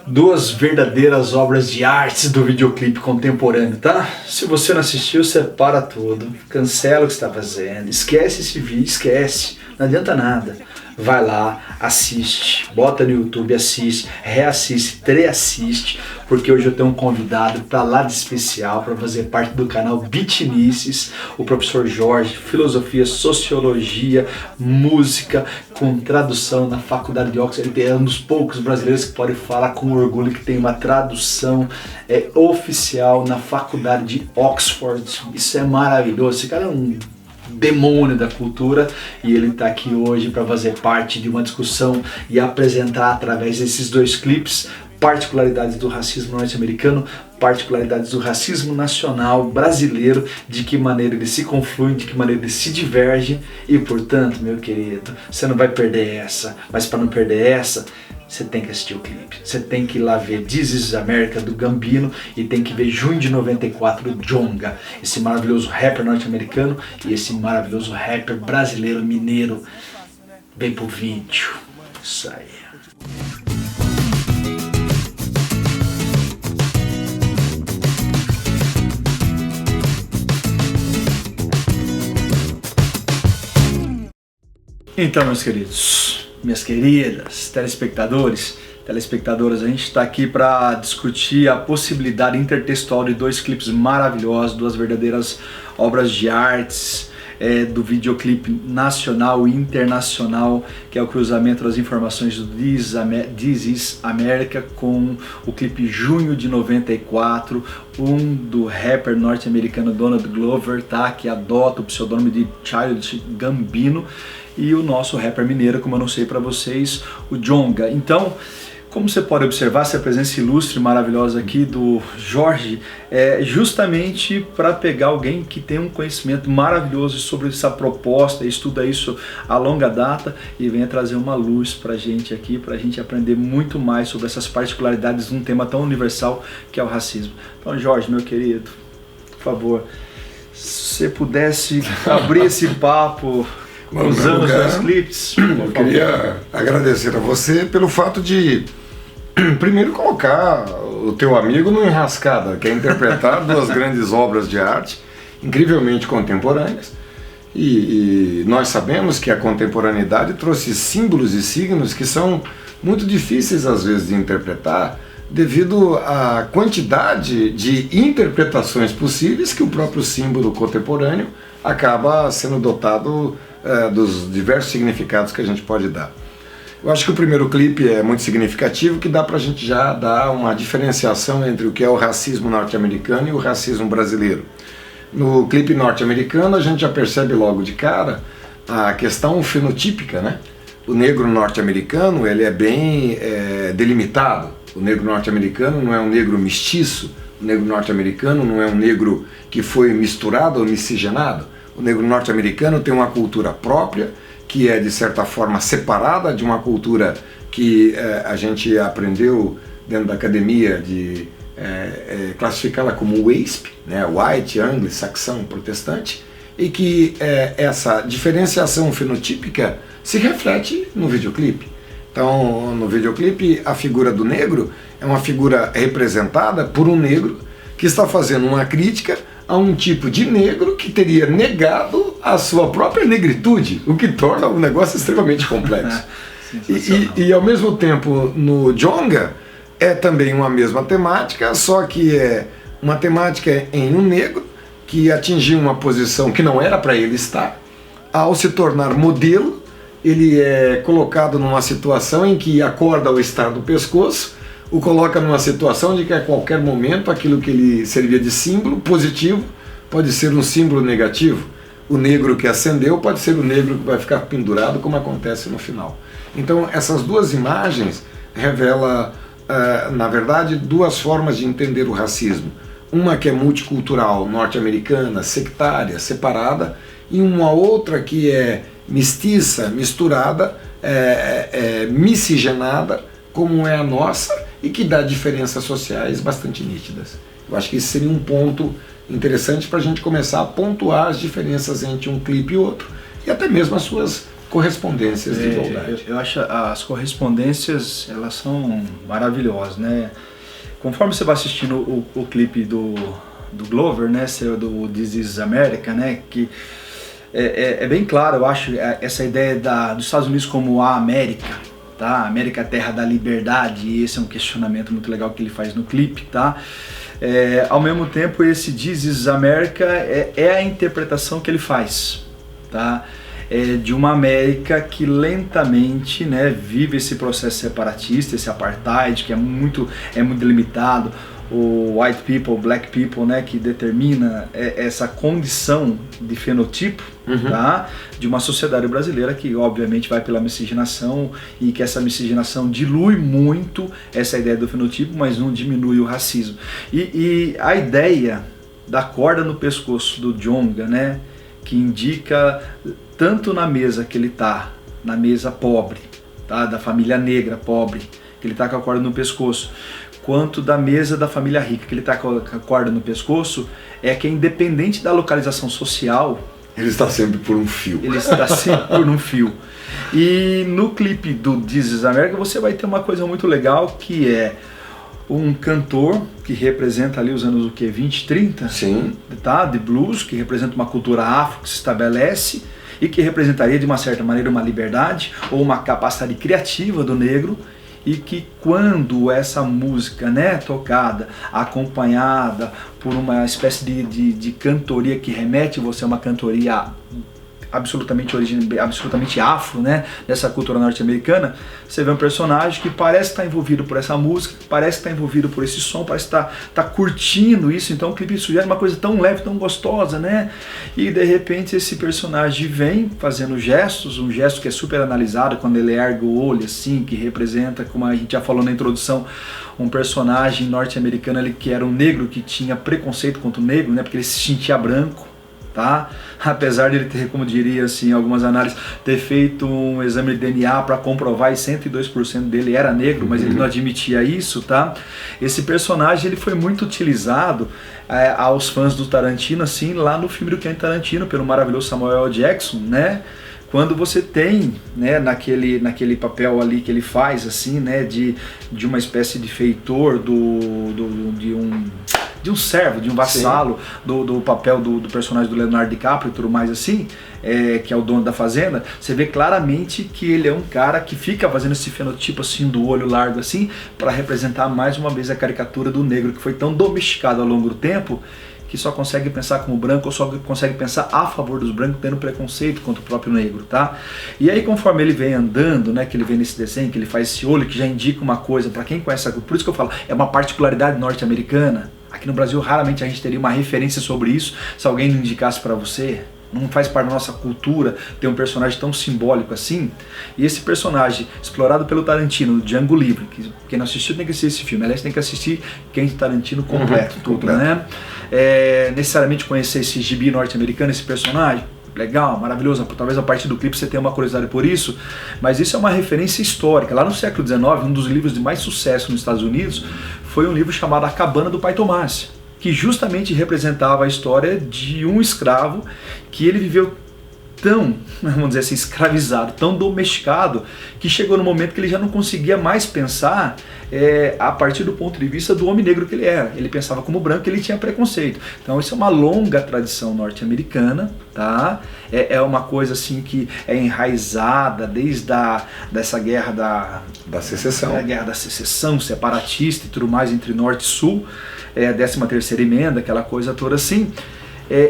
Duas verdadeiras obras de arte do videoclipe contemporâneo, tá? Se você não assistiu, separa tudo, cancela o que você está fazendo, esquece esse vídeo, esquece, não adianta nada. Vai lá, assiste, bota no YouTube, assiste, reassiste, reassiste, porque hoje eu tenho um convidado para lá de especial para fazer parte do canal Beatnices, o professor Jorge, filosofia, sociologia, música, com tradução na faculdade de Oxford. Ele é um dos poucos brasileiros que pode falar com orgulho que tem uma tradução oficial na faculdade de Oxford. Isso é maravilhoso, esse cara é um demônio da cultura e ele está aqui hoje para fazer parte de uma discussão e apresentar através desses dois clipes particularidades do racismo norte-americano, particularidades do racismo nacional brasileiro, de que maneira eles se confluem, de que maneira eles se divergem e, portanto, meu querido, você não vai perder essa, mas para não perder essa, você tem que assistir o clipe, você tem que ir lá ver This Is America do Gambino e tem que ver junho de 94 do Djonga, esse maravilhoso rapper norte-americano e esse maravilhoso rapper brasileiro mineiro. Vem pro vídeo, isso aí. Então, meus queridos, minhas queridas, telespectadoras, a gente está aqui para discutir a possibilidade intertextual de dois clipes maravilhosos, duas verdadeiras obras de artes do videoclipe nacional e internacional, que é o cruzamento das informações do This Is America com o clipe Junho de 94, do rapper norte-americano Donald Glover, tá? Que adota o pseudônimo de Childish Gambino, e o nosso rapper mineiro, como eu não sei para vocês, o Djonga. Então, como você pode observar, essa presença ilustre e maravilhosa aqui do Jorge é justamente para pegar alguém que tem um conhecimento maravilhoso sobre essa proposta, estuda isso a longa data e venha trazer uma luz para a gente aqui, para a gente aprender muito mais sobre essas particularidades de um tema tão universal que é o racismo. Então, Jorge, meu querido, por favor, se você pudesse abrir esse papo usando os dois clipes. Eu queria agradecer a você pelo fato de primeiro colocar o teu amigo no Enrascada, que é interpretar duas grandes obras de arte incrivelmente contemporâneas, e nós sabemos que a contemporaneidade trouxe símbolos e signos que são muito difíceis às vezes de interpretar devido à quantidade de interpretações possíveis que o próprio símbolo contemporâneo acaba sendo dotado dos diversos significados que a gente pode dar. Eu acho que o primeiro clipe é muito significativo, que dá pra gente já dar uma diferenciação entre o que é o racismo norte-americano e o racismo brasileiro. No clipe norte-americano a gente já percebe logo de cara a questão fenotípica, né? O negro norte-americano ele é bem delimitado. O negro norte-americano não é um negro mestiço, o negro norte-americano não é um negro que foi misturado ou miscigenado. O negro norte-americano tem uma cultura própria, que é de certa forma separada de uma cultura que a gente aprendeu dentro da academia de classificá-la como WASP, né, White, Anglo-Saxão, Protestante, e que essa diferenciação fenotípica se reflete no videoclipe. Então, no videoclipe, a figura do negro é uma figura representada por um negro que está fazendo uma crítica a um tipo de negro que teria negado a sua própria negritude, o que torna o negócio extremamente complexo. E ao mesmo tempo no Djonga é também uma mesma temática, só que é uma temática em um negro que atingiu uma posição que não era para ele estar. Ao se tornar modelo, ele é colocado numa situação em que acorda ao estar do pescoço, o coloca numa situação de que a qualquer momento aquilo que ele servia de símbolo positivo pode ser um símbolo negativo. O negro que ascendeu pode ser o negro que vai ficar pendurado, como acontece no final. Então essas duas imagens revelam, na verdade, duas formas de entender o racismo. Uma que é multicultural, norte-americana, sectária, separada, e uma outra que é mestiça, misturada, miscigenada, como é a nossa, e que dá diferenças sociais bastante nítidas. Eu acho que esse seria um ponto interessante para a gente começar a pontuar as diferenças entre um clipe e outro, e até mesmo as suas correspondências de igualdade. Eu acho as correspondências, elas são maravilhosas, né? Conforme você vai assistindo o clipe do Glover, né, do This Is America, né, que é bem claro, eu acho, essa ideia dos Estados Unidos como a América, tá? A América é a terra da liberdade, e esse é um questionamento muito legal que ele faz no clipe, tá? Ao mesmo tempo, esse This Is America é a interpretação que ele faz, tá? De uma América que lentamente, né, vive esse processo separatista, esse apartheid, que é muito delimitado, o white people, black people, né, que determina essa condição de fenotipo, tá, de uma sociedade brasileira que obviamente vai pela miscigenação, e que essa miscigenação dilui muito essa ideia do fenotipo, mas não diminui o racismo. E a ideia da corda no pescoço do Djonga, né, que indica tanto na mesa que ele tá, na mesa pobre, tá, da família negra pobre, que ele tá com a corda no pescoço, quanto da mesa da família rica, que ele tá com a corda no pescoço, é que independente da localização social, ele está sempre por um fio. Ele está sempre por um fio. E no clipe do This Is America você vai ter uma coisa muito legal, que é um cantor que representa ali os anos 20, 30, sim, tá? De blues, que representa uma cultura afro que se estabelece e que representaria de uma certa maneira uma liberdade ou uma capacidade criativa do negro, e que quando essa música, né, tocada, acompanhada por uma espécie de cantoria que remete você a uma cantoria absolutamente afro, né, dessa cultura norte-americana, você vê um personagem que parece estar envolvido por essa música, parece estar envolvido por esse som, parece estar curtindo isso. Então o clipe sugere uma coisa tão leve, tão gostosa, né? E de repente esse personagem vem fazendo gestos, um gesto que é super analisado quando ele ergue o olho assim, que representa, como a gente já falou na introdução, um personagem norte-americano ali que era um negro que tinha preconceito contra o negro, né, porque ele se sentia branco, tá? Apesar de ele ter, como diria assim, algumas análises, ter feito um exame de DNA para comprovar e 102% dele era negro, mas ele não admitia isso, tá? Esse personagem ele foi muito utilizado aos fãs do Tarantino, assim, lá no filme do Quentin Tarantino, pelo maravilhoso Samuel L. Jackson, né? Quando você tem, né, naquele papel ali que ele faz, assim, né, de uma espécie de feitor de um servo, de um vassalo, do papel do personagem do Leonardo DiCaprio e tudo mais assim, que é o dono da fazenda, você vê claramente que ele é um cara que fica fazendo esse fenotipo assim do olho largo assim, para representar mais uma vez a caricatura do negro que foi tão domesticado ao longo do tempo, que só consegue pensar como branco, ou só consegue pensar a favor dos brancos, tendo preconceito contra o próprio negro, tá? E aí conforme ele vem andando, né, que ele vem nesse desenho, que ele faz esse olho, que já indica uma coisa, para quem conhece, por isso que eu falo, é uma particularidade norte-americana. Aqui no Brasil raramente a gente teria uma referência sobre isso, se alguém não indicasse para você. Não faz parte da nossa cultura ter um personagem tão simbólico assim. E esse personagem, explorado pelo Tarantino, no Django Livre, que quem não assistiu tem que assistir esse filme, aliás tem que assistir Quentin Tarantino completo, tudo, né? Necessariamente conhecer esse gibi norte-americano, esse personagem, legal, maravilhoso, talvez a partir do clipe você tenha uma curiosidade por isso, mas isso é uma referência histórica. Lá no século XIX, um dos livros de mais sucesso nos Estados Unidos foi um livro chamado A Cabana do Pai Tomás, que justamente representava a história de um escravo que ele viveu tão, vamos dizer assim, escravizado, tão domesticado, que chegou no momento que ele já não conseguia mais pensar a partir do ponto de vista do homem negro que ele era. Ele pensava como branco, ele tinha preconceito. Então isso é uma longa tradição norte-americana, tá? É uma coisa assim que é enraizada desde dessa guerra da secessão. A guerra da secessão, separatista e tudo mais entre norte e sul, a 13ª emenda, aquela coisa toda assim.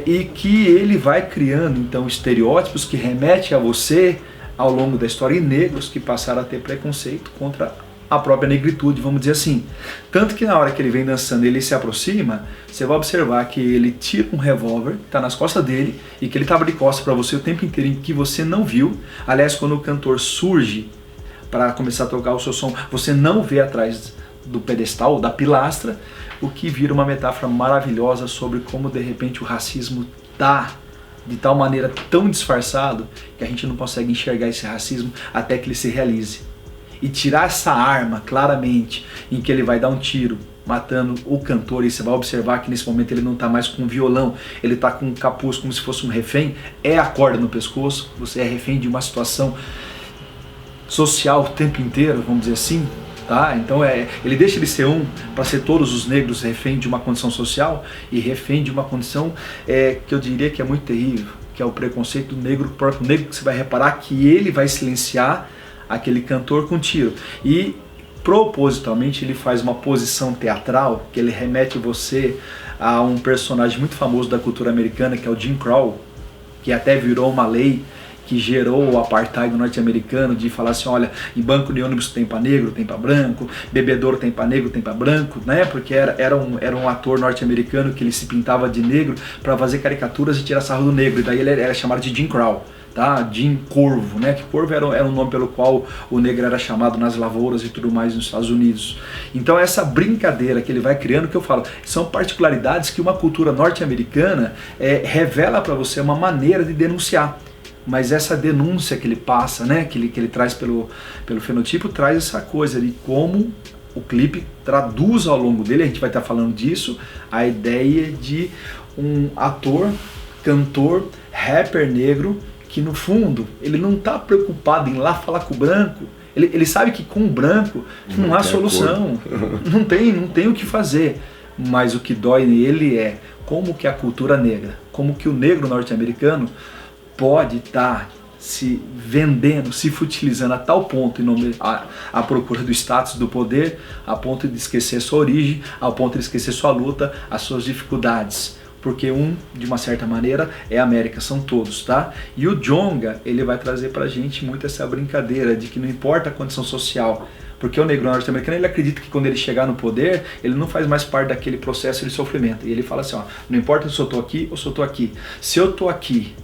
E que ele vai criando então estereótipos que remetem a você ao longo da história, e negros que passaram a ter preconceito contra a própria negritude, vamos dizer assim. Tanto que na hora que ele vem dançando, ele se aproxima, você vai observar que ele tira um revólver, tá nas costas dele, e que ele estava de costas para você o tempo inteiro, em que você não viu. Aliás, quando o cantor surge para começar a tocar o seu som, você não vê atrás do pedestal, da pilastra, o que vira uma metáfora maravilhosa sobre como de repente o racismo tá de tal maneira tão disfarçado que a gente não consegue enxergar esse racismo até que ele se realize. E tirar essa arma claramente em que ele vai dar um tiro matando o cantor, e você vai observar que nesse momento ele não está mais com violão, ele está com um capuz como se fosse um refém, é a corda no pescoço, você é refém de uma situação social o tempo inteiro, vamos dizer assim, tá? Então ele deixa de ser para ser todos os negros refém de uma condição social e refém de uma condição que eu diria que é muito terrível, que é o preconceito do negro, o próprio negro, que você vai reparar que ele vai silenciar aquele cantor com tiro. E propositalmente ele faz uma posição teatral que ele remete você a um personagem muito famoso da cultura americana, que é o Jim Crow, que até virou uma lei que gerou o apartheid norte-americano, de falar assim, olha, em banco de ônibus tem para negro, tem para branco, bebedouro tem para negro, tem para branco, né? Porque era um ator norte-americano que ele se pintava de negro para fazer caricaturas e tirar sarro do negro, e daí ele era chamado de Jim Crow. Tá? Jim Corvo, né? Que Corvo era um nome pelo qual o negro era chamado nas lavouras e tudo mais nos Estados Unidos. Então essa brincadeira que ele vai criando, que eu falo, são particularidades que uma cultura norte-americana revela para você uma maneira de denunciar. Mas essa denúncia que ele passa, né? Que ele traz pelo fenotipo, traz essa coisa de como o clipe traduz ao longo dele, a gente vai estar falando disso, a ideia de um ator, cantor, rapper negro, que no fundo ele não está preocupado em ir lá falar com o branco, ele sabe que com o branco não há solução, não tem o que fazer, mas o que dói nele é como que a cultura negra, como que o negro norte-americano pode estar se vendendo, se futilizando a tal ponto em nome à procura do status, do poder, a ponto de esquecer sua origem, ao ponto de esquecer sua luta, as suas dificuldades. Porque de uma certa maneira, é a América, são todos, tá? E o Djonga, ele vai trazer pra gente muito essa brincadeira de que não importa a condição social, porque o negro norte-americano, ele acredita que quando ele chegar no poder, ele não faz mais parte daquele processo de sofrimento. E ele fala assim, ó, não importa se eu tô aqui ou se eu tô aqui. Se eu tô aqui,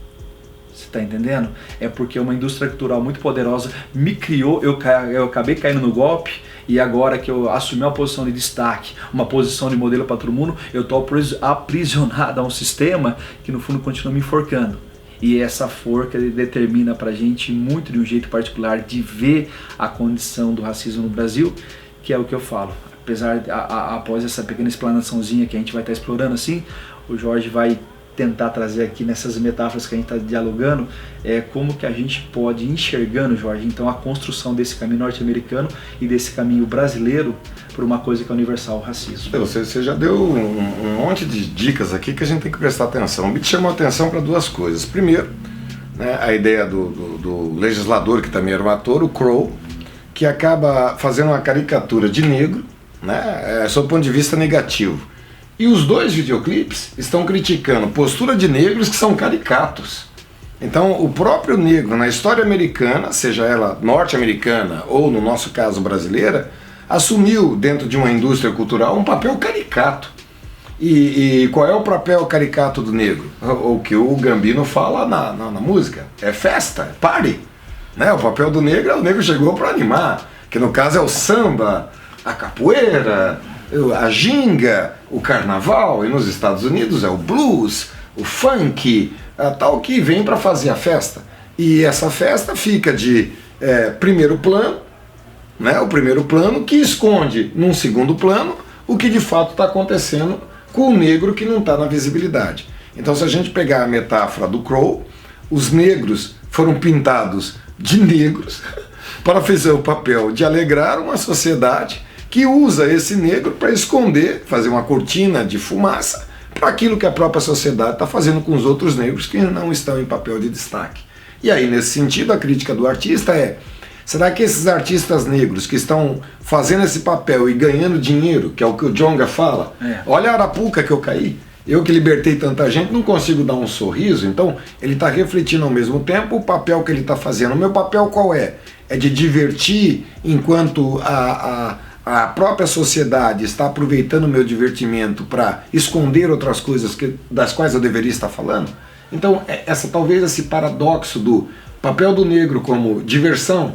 você tá entendendo? É porque uma indústria cultural muito poderosa me criou, eu acabei caindo no golpe, e agora que eu assumi uma posição de destaque, uma posição de modelo para todo mundo, eu estou aprisionado a um sistema que no fundo continua me enforcando. E essa forca determina pra gente muito de um jeito particular de ver a condição do racismo no Brasil, que é o que eu falo. Apesar, após essa pequena explanaçãozinha que a gente vai estar explorando assim, o Jorge vai tentar trazer aqui nessas metáforas que a gente está dialogando, como que a gente pode ir enxergando, Jorge, então a construção desse caminho norte-americano e desse caminho brasileiro por uma coisa que é universal, o racismo. Você já deu um monte de dicas aqui que a gente tem que prestar atenção. Me chamou a atenção para duas coisas. Primeiro, né, a ideia do legislador, que também era um ator, o Crow, que acaba fazendo uma caricatura de negro, né, sob o ponto de vista negativo. E os dois videoclipes estão criticando postura de negros que são caricatos. Então o próprio negro na história americana, seja ela norte-americana ou no nosso caso brasileira, assumiu dentro de uma indústria cultural um papel caricato. E qual é o papel caricato do negro? O que o Gambino fala na música, é festa, é party. Né? O papel do negro, o negro chegou para animar, que no caso é o samba, a capoeira, a ginga, o carnaval, e nos Estados Unidos é o blues, o funk, tal, que vem para fazer a festa. E essa festa fica de primeiro plano, né, o primeiro plano que esconde num segundo plano o que de fato está acontecendo com o negro que não está na visibilidade. Então, se a gente pegar a metáfora do Crow, os negros foram pintados de negros para fazer o papel de alegrar uma sociedade que usa esse negro para esconder, fazer uma cortina de fumaça para aquilo que a própria sociedade está fazendo com os outros negros que não estão em papel de destaque. E aí, nesse sentido, a crítica do artista será que esses artistas negros que estão fazendo esse papel e ganhando dinheiro, que é o que o Djonga fala, olha a arapuca que eu caí, eu que libertei tanta gente, não consigo dar um sorriso? Então, ele está refletindo ao mesmo tempo o papel que ele está fazendo. O meu papel qual é? É de divertir enquanto a própria sociedade está aproveitando o meu divertimento para esconder outras coisas das quais eu deveria estar falando. Então, talvez esse paradoxo do papel do negro como diversão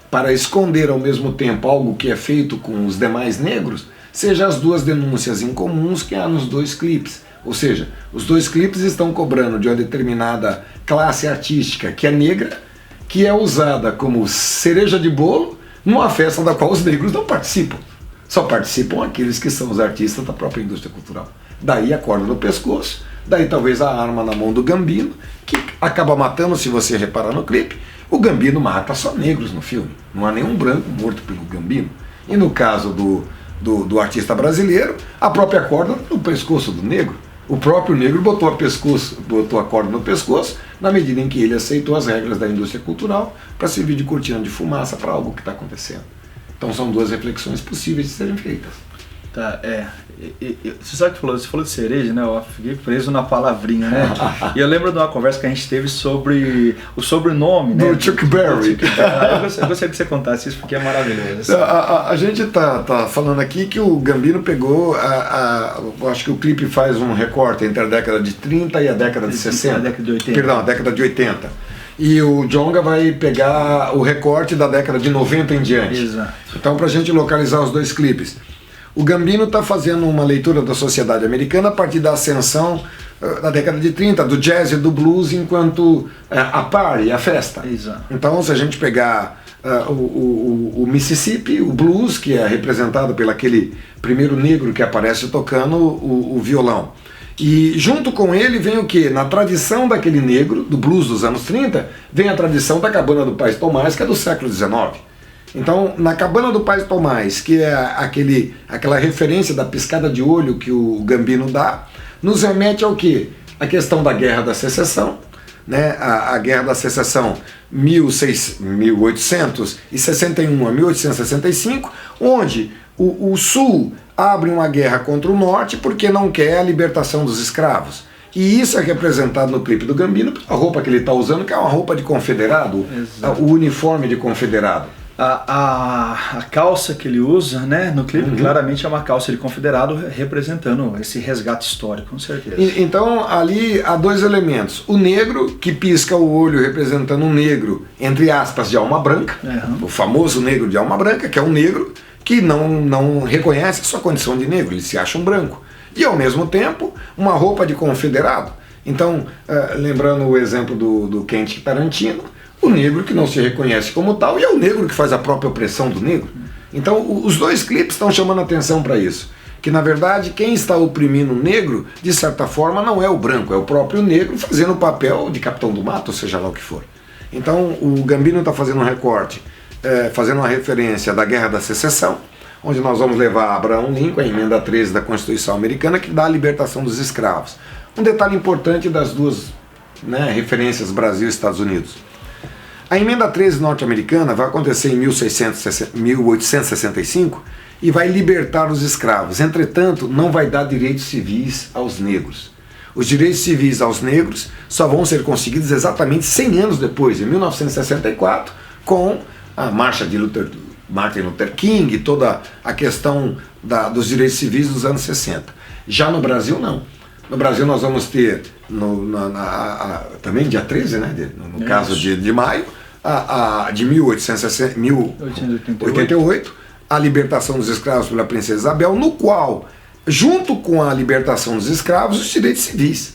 para esconder ao mesmo tempo algo que é feito com os demais negros, seja as duas denúncias incomuns que há nos dois clipes. Ou seja, os dois clipes estão cobrando de uma determinada classe artística que é negra, que é usada como cereja de bolo numa festa da qual os negros não participam. Só participam aqueles que são os artistas da própria indústria cultural. Daí a corda no pescoço, daí talvez a arma na mão do Gambino, que acaba matando, se você reparar no clipe, o Gambino mata só negros no filme. Não há nenhum branco morto pelo Gambino. E no caso do artista brasileiro, a própria corda no pescoço do negro. O próprio negro botou a corda no pescoço na medida em que ele aceitou as regras da indústria cultural para servir de cortina de fumaça para algo que está acontecendo. Então são duas reflexões possíveis de serem feitas. Tá, você sabe que você falou de cereja, né? Eu fiquei preso na palavrinha, né? E eu lembro de uma conversa que a gente teve sobre o sobrenome, né? Do Chuck Berry. Eu gostaria que você contasse isso porque é maravilhoso. A gente tá falando aqui que o Gambino pegou, eu acho que o clipe faz um recorte entre a década de 30 e a década de 60. A década de 80. Perdão, a década de 80. E o Djonga vai pegar o recorte da década de 90 em diante. Exato. Então, para a gente localizar os dois clipes. O Gambino está fazendo uma leitura da sociedade americana a partir da ascensão da década de 30, do jazz e do blues enquanto a party, a festa. Exato. Então, se a gente pegar o Mississippi, o blues, que é representado pelo aquele primeiro negro que aparece tocando o violão. E junto com ele vem o que? Na tradição daquele negro, do blues dos anos 30, vem a tradição da Cabana do Pais Tomás, que é do século XIX. Então, na Cabana do Pais Tomás, que é aquela referência da piscada de olho que o Gambino dá, nos remete ao quê? A questão da Guerra da Secessão, né? A Guerra da Secessão 1861 a 1865, onde o Sul abre uma guerra contra o Norte porque não quer a libertação dos escravos. E isso é representado no clipe do Gambino pela roupa que ele está usando, que é uma roupa de confederado, o uniforme de confederado. A calça que ele usa, né, no clipe, claramente é uma calça de confederado representando esse resgate histórico, com certeza. Então ali há dois elementos. O negro, que pisca o olho representando um negro, entre aspas, de alma branca, o famoso negro de alma branca, que é um negro que não reconhece a sua condição de negro, ele se acha um branco. E ao mesmo tempo, uma roupa de confederado. Então, lembrando o exemplo do Quentin Tarantino, o negro que não se reconhece como tal, e é o negro que faz a própria opressão do negro. Então, os dois clipes estão chamando atenção para isso. Que, na verdade, quem está oprimindo o negro, de certa forma, não é o branco, é o próprio negro fazendo o papel de capitão do mato, ou seja lá o que for. Então, o Gambino está fazendo um recorte, fazendo uma referência da Guerra da Secessão, onde nós vamos levar Abraham Lincoln, a emenda 13 da Constituição Americana, que dá a libertação dos escravos. Um detalhe importante das duas referências Brasil e Estados Unidos. A emenda 13 norte-americana vai acontecer em 1865 e vai libertar os escravos. Entretanto, não vai dar direitos civis aos negros. Os direitos civis aos negros só vão ser conseguidos exatamente 100 anos depois, em 1964, com a marcha de Martin Luther King, toda a questão dos direitos civis dos anos 60. Já no Brasil, não. No Brasil nós vamos ter, também dia 13, né, no caso de maio, de 1888, a libertação dos escravos pela princesa Isabel, no qual, junto com a libertação dos escravos, os direitos civis.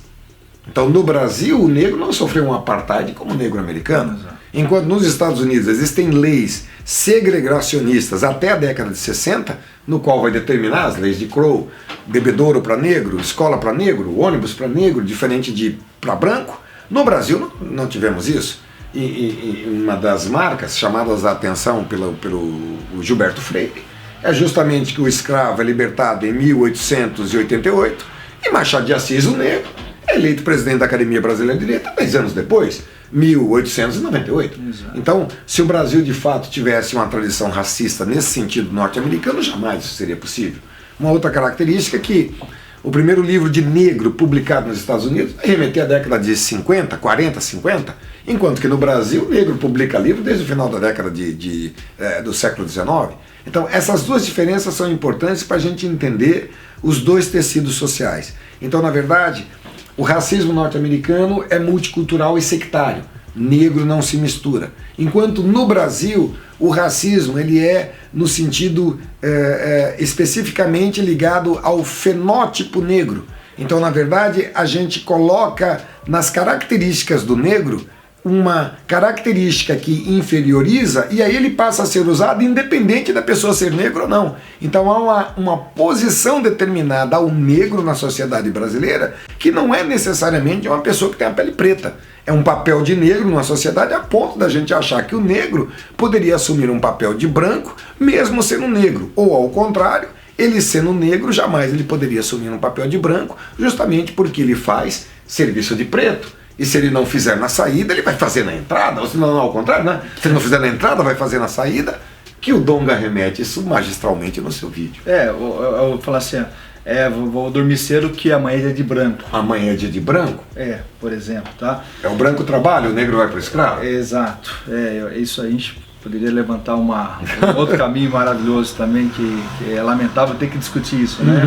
Então, no Brasil, o negro não sofreu um apartheid como o negro americano. Enquanto nos Estados Unidos existem leis segregacionistas até a década de 60, no qual vai determinar as leis de Crow, bebedouro para negro, escola para negro, ônibus para negro, diferente de para branco. No Brasil não tivemos isso. E uma das marcas chamadas a atenção pelo Gilberto Freire é justamente que o escravo é libertado em 1888 e Machado de Assis, o negro, é eleito presidente da Academia Brasileira de Direito 10 anos depois, 1898. Exato. Então, se o Brasil de fato tivesse uma tradição racista nesse sentido norte-americano, jamais isso seria possível. Uma outra característica é que o primeiro livro de negro publicado nos Estados Unidos vai remeter à década de 50, 40, 50, enquanto que no Brasil o negro publica livro desde o final da década do século XIX. Então essas duas diferenças são importantes para a gente entender os dois tecidos sociais. Então, na verdade, o racismo norte-americano é multicultural e sectário. Negro não se mistura. Enquanto no Brasil o racismo ele é no sentido especificamente ligado ao fenótipo negro. Então, na verdade, a gente coloca nas características do negro uma característica que inferioriza, e aí ele passa a ser usado independente da pessoa ser negra ou não. Então há uma posição determinada ao negro na sociedade brasileira que não é necessariamente uma pessoa que tem a pele preta. É um papel de negro numa sociedade a ponto da gente achar que o negro poderia assumir um papel de branco mesmo sendo negro, ou ao contrário, ele sendo negro jamais ele poderia assumir um papel de branco, justamente porque ele faz serviço de preto. E se ele não fizer na saída, ele vai fazer na entrada, ou se não, ao contrário, né? Se ele não fizer na entrada, vai fazer na saída, que o Donga remete isso magistralmente no seu vídeo. Eu vou falar assim, vou dormir cedo que amanhã é dia de branco. Amanhã é dia de branco? Por exemplo, tá? É o branco trabalho, o negro vai para o escravo? Exato, isso aí a gente poderia levantar um outro caminho maravilhoso também, que é lamentável ter que discutir isso, né?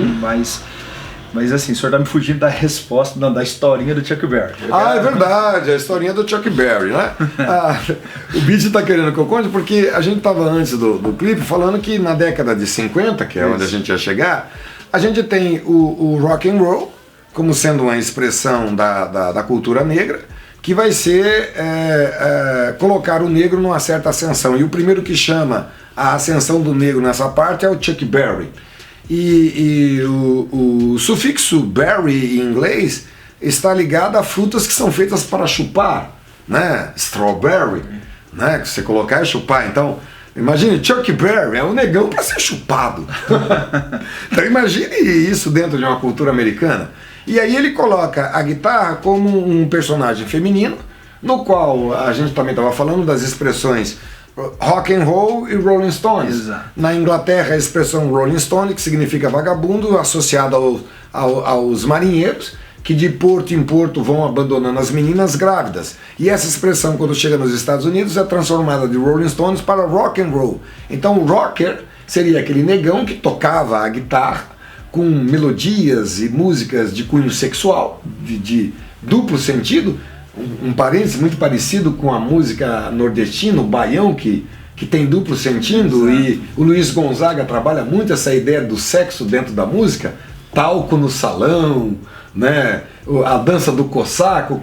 Mas assim, o senhor está me fugindo da resposta, não, da historinha do Chuck Berry. É verdade, a historinha do Chuck Berry, né? O Beat está querendo que eu conte porque a gente estava antes do clipe falando que na década de 50, que é onde a gente ia chegar, a gente tem o rock and roll como sendo uma expressão da cultura negra, que vai ser colocar o negro numa certa ascensão. E o primeiro que chama a ascensão do negro nessa parte é o Chuck Berry. E o sufixo berry em inglês está ligado a frutas que são feitas para chupar, né? Strawberry, né? Que você colocar e chupar. Então, imagine, Chuck Berry é um negão para ser chupado. Então imagine isso dentro de uma cultura americana. E aí ele coloca a guitarra como um personagem feminino, no qual a gente também estava falando das expressões rock and roll e Rolling Stones. Exato. Na Inglaterra a expressão Rolling Stone, que significa vagabundo, associada aos marinheiros, que de porto em porto vão abandonando as meninas grávidas. E essa expressão, quando chega nos Estados Unidos, é transformada de Rolling Stones para rock and roll. Então o rocker seria aquele negão que tocava a guitarra com melodias e músicas de cunho sexual, de duplo sentido, um parênteses muito parecido com a música nordestina, o baião, que tem duplo sentido. Exato. E o Luiz Gonzaga trabalha muito essa ideia do sexo dentro da música, talco no salão, né? A dança do cossaco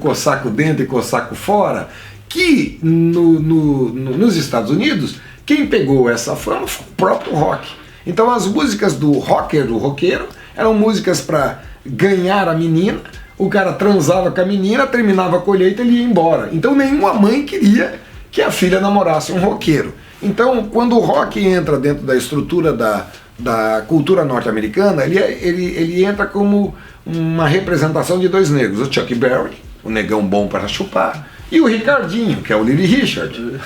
dentro e cossaco fora, que nos Estados Unidos, quem pegou essa fama foi o próprio rock. Então as músicas do rocker, do roqueiro, eram músicas para ganhar a menina. O cara transava com a menina, terminava a colheita e ele ia embora. Então nenhuma mãe queria que a filha namorasse um roqueiro. Então quando o rock entra dentro da estrutura da cultura norte-americana, ele entra como uma representação de dois negros. O Chuck Berry, o negão bom para chupar, e o Ricardinho, que é o Little Richard.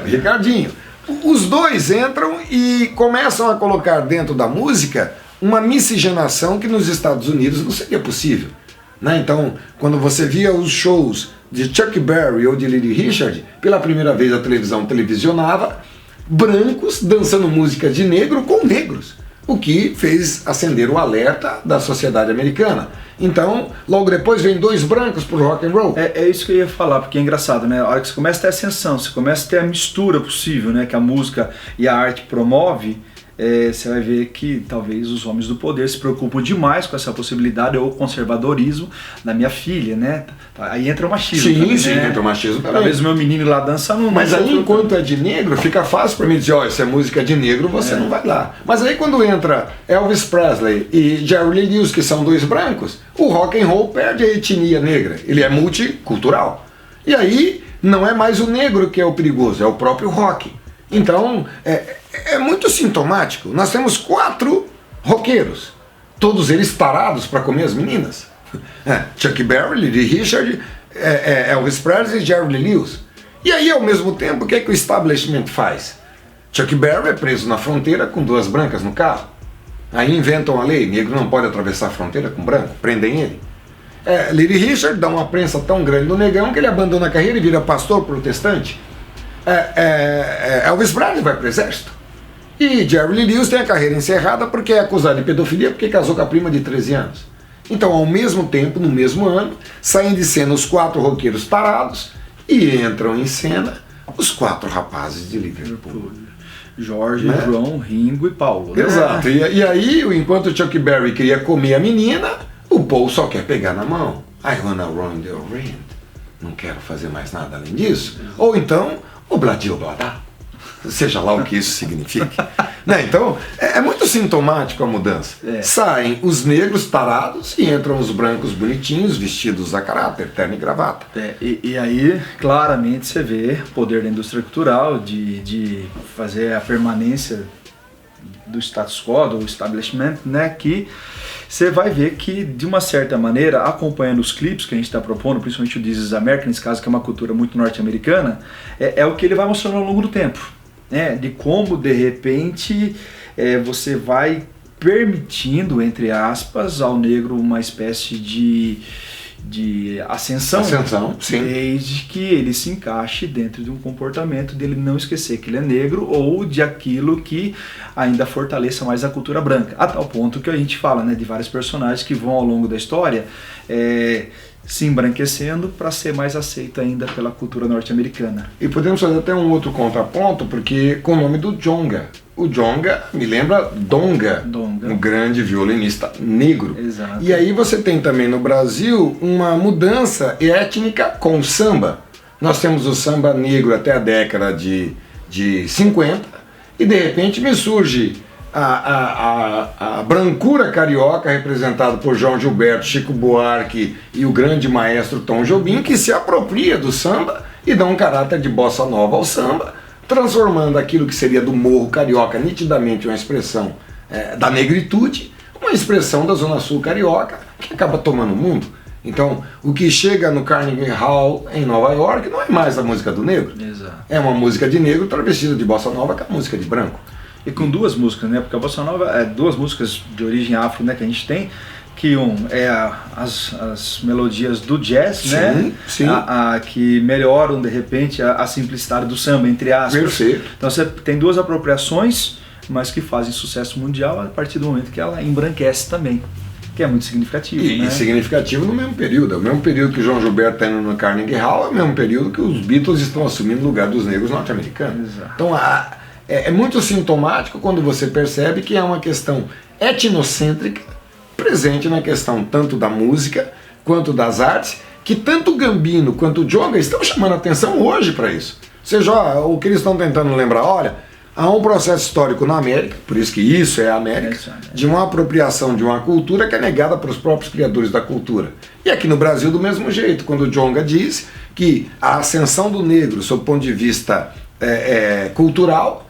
Ricardinho. Os dois entram e começam a colocar dentro da música uma miscigenação que nos Estados Unidos não seria possível. Então, quando você via os shows de Chuck Berry ou de Little Richard, pela primeira vez a televisão televisionava brancos dançando música de negro com negros, o que fez acender o alerta da sociedade americana. Então, logo depois vem dois brancos pro rock and roll. É isso que eu ia falar, porque é engraçado, né? A hora que você começa a ter ascensão, você começa a ter a mistura possível, né? Que a música e a arte promove. Você vai ver que talvez os homens do poder se preocupam demais com essa possibilidade ou conservadorismo da minha filha, né? Aí entra o machismo. Sim, entra o machismo também. Talvez o meu menino lá dançando. Mas aí, enquanto é de negro, fica fácil para mim dizer, se é música de negro, você não vai lá. Mas aí quando entra Elvis Presley e Jerry Lee Lewis, que são dois brancos, o rock and roll perde a etnia negra. Ele é multicultural. E aí não é mais o negro que é o perigoso, é o próprio rock. Então, é muito sintomático. Nós temos 4 roqueiros, todos eles parados para comer as meninas. Chuck Berry, Little Richard, Elvis Presley e Jerry Lee Lewis. E aí, ao mesmo tempo, o que é que o establishment faz? Chuck Berry é preso na fronteira com 2 brancas no carro. Aí inventam a lei, negro não pode atravessar a fronteira com branco, prendem ele. Little Richard dá uma prensa tão grande no negão que ele abandona a carreira e vira pastor protestante. Elvis Presley vai para o exército. E Jerry Lee Lewis tem a carreira encerrada porque é acusado de pedofilia porque casou com a prima de 13 anos. Então, ao mesmo tempo, no mesmo ano, saem de cena os 4 roqueiros parados e entram em cena os 4 rapazes de Liverpool. Jorge, João, Ringo e Paulo. Né? Exato. E aí, enquanto o Chuck Berry queria comer a menina, o Paul só quer pegar na mão. I wanna run the wind. não quero fazer mais nada além disso. Ou então, obladi obladá, seja lá o que isso signifique. Né? Então, é muito sintomático a mudança. Saem os negros tarados e entram os brancos bonitinhos, vestidos a caráter, terno e gravata. E aí, claramente, você vê o poder da indústria cultural de fazer a permanência do status quo, do establishment, né, que você vai ver que, de uma certa maneira, acompanhando os clipes que a gente está propondo, principalmente o This is America, nesse caso, que é uma cultura muito norte-americana, é o que ele vai mostrando ao longo do tempo, né, de como, de repente, você vai permitindo, entre aspas, ao negro uma espécie de ascensão, sim. Desde que ele se encaixe dentro de um comportamento dele não esquecer que ele é negro ou de aquilo que ainda fortaleça mais a cultura branca, a tal ponto que a gente fala, né, de vários personagens que vão ao longo da história se embranquecendo para ser mais aceito ainda pela cultura norte-americana. E podemos fazer até um outro contraponto, porque com o nome do Djonga. O Djonga me lembra Donga, um grande violinista negro. Exato. E aí você tem também no Brasil uma mudança étnica com o samba. Nós temos o samba negro até a década de 50 e de repente me surge a brancura carioca representada por João Gilberto, Chico Buarque e o grande maestro Tom Jobim, que se apropria do samba e dá um caráter de bossa nova ao samba, transformando aquilo que seria do morro carioca nitidamente uma expressão da negritude, uma expressão da Zona Sul carioca, que acaba tomando o mundo. Então, o que chega no Carnegie Hall em Nova York não é mais a música do negro. Exato. É uma música de negro travestida de bossa nova, que é a música de branco. E com duas músicas, né? Porque a bossa nova é duas músicas de origem afro, né, que a gente tem, que as melodias do jazz, sim, né? Sim. Que melhoram de repente a simplicidade do samba, entre aspas. Perfeito. Então você tem duas apropriações, mas que fazem sucesso mundial a partir do momento que ela embranquece também, que é muito significativo. E significativo no mesmo período. É o mesmo período que o João Gilberto está indo no Carnegie Hall, é o mesmo período que os Beatles estão assumindo o lugar dos negros norte-americanos. Então é muito sintomático quando você percebe que é uma questão etnocêntrica presente na questão tanto da música quanto das artes, que tanto o Gambino quanto o Djonga estão chamando atenção hoje para isso. Ou seja, o que eles estão tentando lembrar, olha, há um processo histórico na América, por isso que isso é a América, de uma apropriação de uma cultura que é negada para os próprios criadores da cultura. E aqui no Brasil do mesmo jeito, quando o Djonga diz que a ascensão do negro, sob o ponto de vista cultural,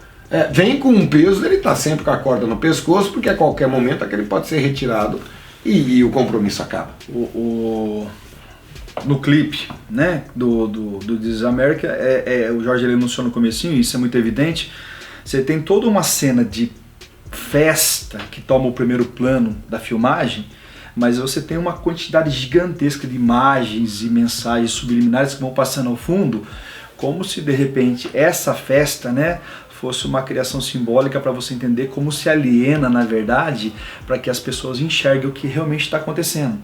vem com um peso, ele está sempre com a corda no pescoço, porque a qualquer momento ele pode ser retirado e o compromisso acaba. No clipe, né, do This is America, o Jorge ele anunciou no comecinho, isso é muito evidente, você tem toda uma cena de festa que toma o primeiro plano da filmagem, mas você tem uma quantidade gigantesca de imagens e mensagens subliminares que vão passando ao fundo, como se de repente essa festa, né, fosse uma criação simbólica para você entender como se aliena, na verdade, para que as pessoas enxerguem o que realmente está acontecendo.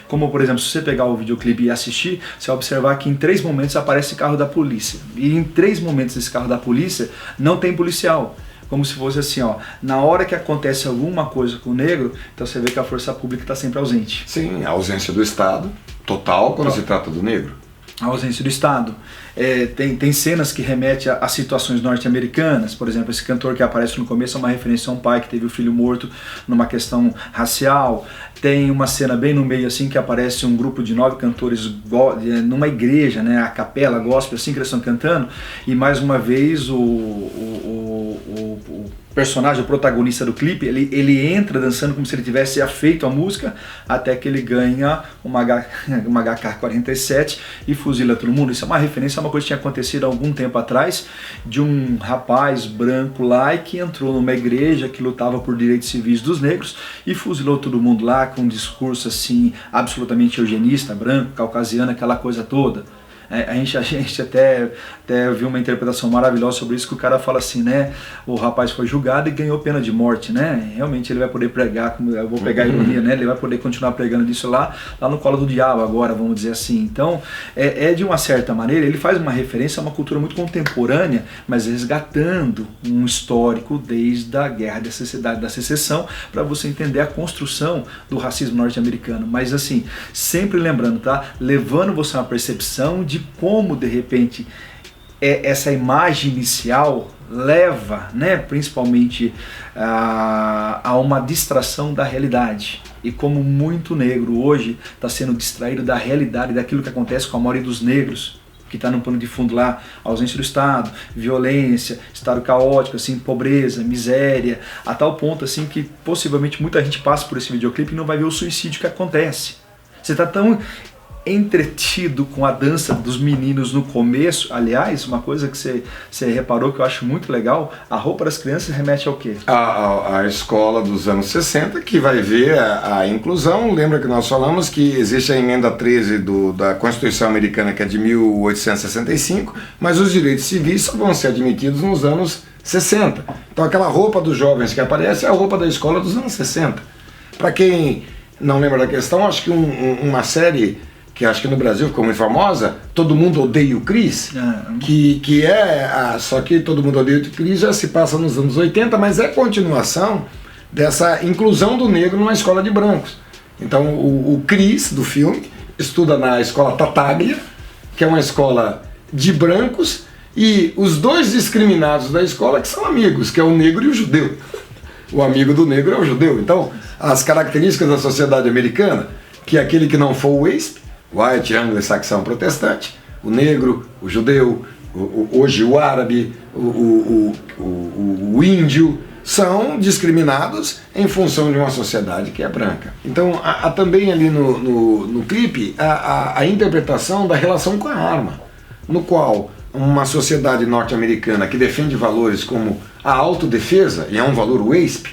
Como, por exemplo, se você pegar o videoclipe e assistir, você vai observar que em 3 momentos aparece o carro da polícia. E em 3 momentos desse carro da polícia não tem policial. Como se fosse assim, ó, na hora que acontece alguma coisa com o negro, então você vê que a força pública está sempre ausente. Sim, a ausência do Estado total quando se trata do negro. A ausência do Estado. Tem cenas que remetem a situações norte-americanas, por exemplo, esse cantor que aparece no começo é uma referência a um pai que teve o filho morto numa questão racial. Tem uma cena bem no meio assim que aparece um grupo de 9 cantores numa igreja, né, a capela gospel assim que eles estão cantando, e mais uma vez o personagem, o protagonista do clipe, ele entra dançando como se ele tivesse feito a música, até que ele ganha uma AK-47 e fuzila todo mundo. Isso é uma referência a uma coisa que tinha acontecido há algum tempo atrás, de um rapaz branco lá e que entrou numa igreja que lutava por direitos civis dos negros e fuzilou todo mundo lá com um discurso assim absolutamente eugenista, branco, caucasiano, aquela coisa toda. A gente até viu uma interpretação maravilhosa sobre isso, que o cara fala assim, né? O rapaz foi julgado e ganhou pena de morte, né? Realmente ele vai poder pregar, eu vou pegar a ironia, né? Ele vai poder continuar pregando disso lá no colo do diabo agora, vamos dizer assim. Então, de uma certa maneira, ele faz uma referência a uma cultura muito contemporânea, mas resgatando um histórico desde a Guerra da Secessão, para você entender a construção do racismo norte-americano. Mas assim, sempre lembrando, tá? Levando você a uma percepção de como, de repente, essa imagem inicial leva, né, principalmente a uma distração da realidade. E como muito negro hoje está sendo distraído da realidade, daquilo que acontece com a maioria dos negros, que está no plano de fundo lá, ausência do Estado, violência, estado caótico, assim, pobreza, miséria, a tal ponto assim que possivelmente muita gente passa por esse videoclipe e não vai ver o suicídio que acontece. Você está tão entretido com a dança dos meninos no começo. Aliás, uma coisa que você reparou que eu acho muito legal, a roupa das crianças remete ao quê? A escola dos anos 60, que vai ver a inclusão. Lembra que nós falamos que existe a emenda 13 da Constituição Americana, que é de 1865, mas os direitos civis só vão ser admitidos nos anos 60. Então aquela roupa dos jovens que aparece é a roupa da escola dos anos 60. Para quem não lembra da questão, acho que uma série que acho que no Brasil ficou muito famosa, Todo Mundo Odeia o Chris, só que Todo Mundo Odeia o Chris já se passa nos anos 80, mas é continuação dessa inclusão do negro numa escola de brancos. Então o Chris, do filme, estuda na escola Tartaglia, que é uma escola de brancos, e os dois discriminados da escola que são amigos, que é o negro e o judeu. O amigo do negro é o judeu. Então, as características da sociedade americana, que é aquele que não for o WASP, White, Anglo-Saxão, Protestante, o negro, o judeu, hoje o árabe, o índio, são discriminados em função de uma sociedade que é branca. Então há também ali no clipe a interpretação da relação com a arma, no qual uma sociedade norte-americana que defende valores como a autodefesa, e é um valor WASP,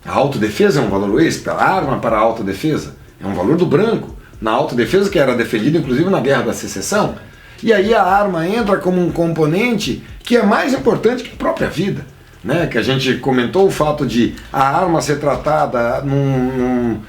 a autodefesa é um valor WASP, a arma para a autodefesa é um valor do branco, na autodefesa, que era defendida inclusive na Guerra da Secessão, e aí a arma entra como um componente que é mais importante que a própria vida, né? Que a gente comentou o fato de a arma ser tratada num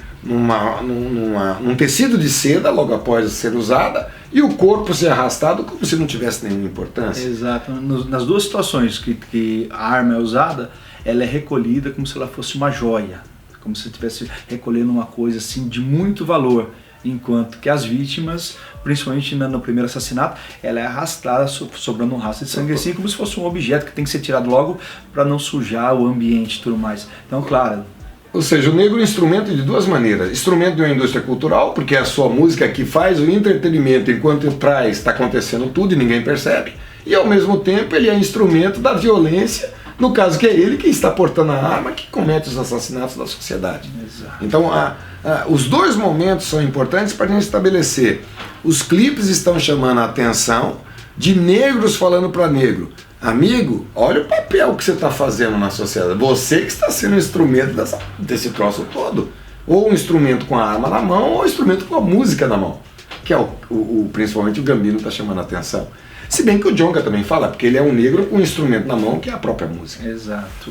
tecido de seda logo após ser usada e o corpo ser arrastado como se não tivesse nenhuma importância. Exato. Nas duas situações que a arma é usada, ela é recolhida como se ela fosse uma joia, como se estivesse recolhendo uma coisa assim de muito valor. Enquanto que as vítimas, principalmente no primeiro assassinato, ela é arrastada, sobrando um rastro de sangue assim, como se fosse um objeto que tem que ser tirado logo para não sujar o ambiente e tudo mais. Então, claro. Ou seja, o negro é um instrumento de duas maneiras. Instrumento de uma indústria cultural, porque é a sua música que faz o entretenimento enquanto atrás está acontecendo tudo e ninguém percebe. E ao mesmo tempo ele é instrumento da violência, no caso que é ele que está portando a arma que comete os assassinatos da sociedade. Exato. Então os dois momentos são importantes para a gente estabelecer. Os clipes estão chamando a atenção de negros falando para negro: amigo, olha o papel que você está fazendo na sociedade. Você que está sendo um instrumento desse troço todo. Ou um instrumento com a arma na mão, ou um instrumento com a música na mão. Que é principalmente o Gambino está chamando a atenção. Se bem que o Djonga também fala, porque ele é um negro com um instrumento na mão, que é a própria música. Exato.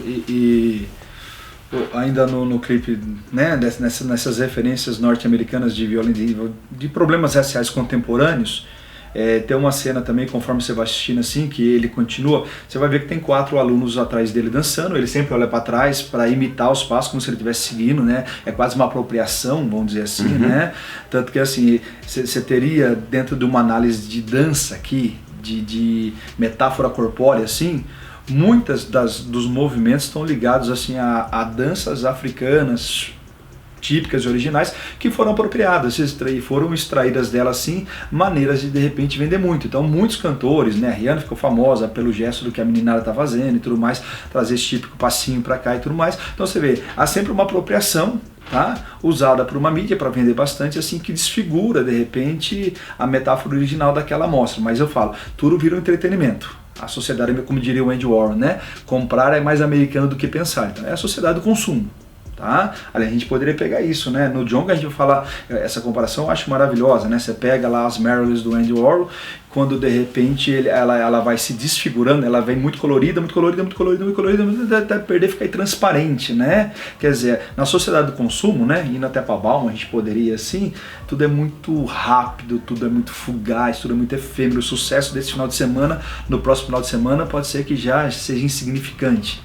Ainda no clipe, né, nessas referências norte-americanas de violência, de problemas raciais contemporâneos, tem uma cena também, conforme você vai assistindo assim, que ele continua, você vai ver que tem 4 alunos atrás dele dançando, ele sempre olha para trás para imitar os passos como se ele estivesse seguindo, né? É quase uma apropriação, vamos dizer assim, né? Tanto que assim, você teria dentro de uma análise de dança aqui, de metáfora corpórea assim, muitas dos movimentos estão ligados assim a danças africanas típicas e originais que foram apropriadas, foram extraídas delas assim, maneiras de repente vender muito. Então muitos cantores, né, a Rihanna ficou famosa pelo gesto do que a meninada tá fazendo e tudo mais, trazer esse típico passinho para cá e tudo mais. Então você vê, há sempre uma apropriação, tá, usada por uma mídia para vender bastante, assim, que desfigura de repente a metáfora original daquela amostra. Mas eu falo, tudo vira um entretenimento. A sociedade, como diria o Andy Warhol, né, comprar é mais americano do que pensar. Então é a sociedade do consumo. Tá? Ali a gente poderia pegar isso, né? No Django a gente vai falar, essa comparação eu acho maravilhosa, né? Você pega lá as Marys do Andy Warhol, quando de repente ela vai se desfigurando, ela vem muito colorida, até perder, ficar transparente, né? Quer dizer, na sociedade do consumo, né? Indo até para Bauman, a gente poderia assim, tudo é muito rápido, tudo é muito fugaz, tudo é muito efêmero. O sucesso desse final de semana, no próximo final de semana, pode ser que já seja insignificante.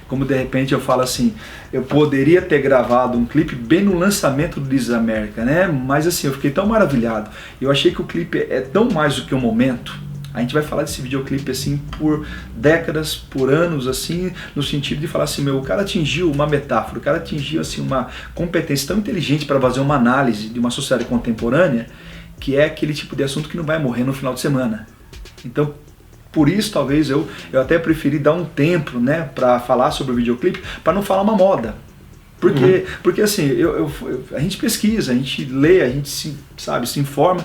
Como de repente eu falo assim, eu poderia ter gravado um clipe bem no lançamento do This is America, né? Mas assim, eu fiquei tão maravilhado. Eu achei que o clipe é tão mais do que um momento. A gente vai falar desse videoclipe assim por décadas, por anos, assim, no sentido de falar assim, o cara atingiu uma metáfora, o cara atingiu assim uma competência tão inteligente para fazer uma análise de uma sociedade contemporânea, que é aquele tipo de assunto que não vai morrer no final de semana. Então, por isso, talvez eu até preferi dar um tempo, né, para falar sobre o videoclipe, para não falar uma moda. Porque assim, a gente pesquisa, a gente lê, a gente se informa.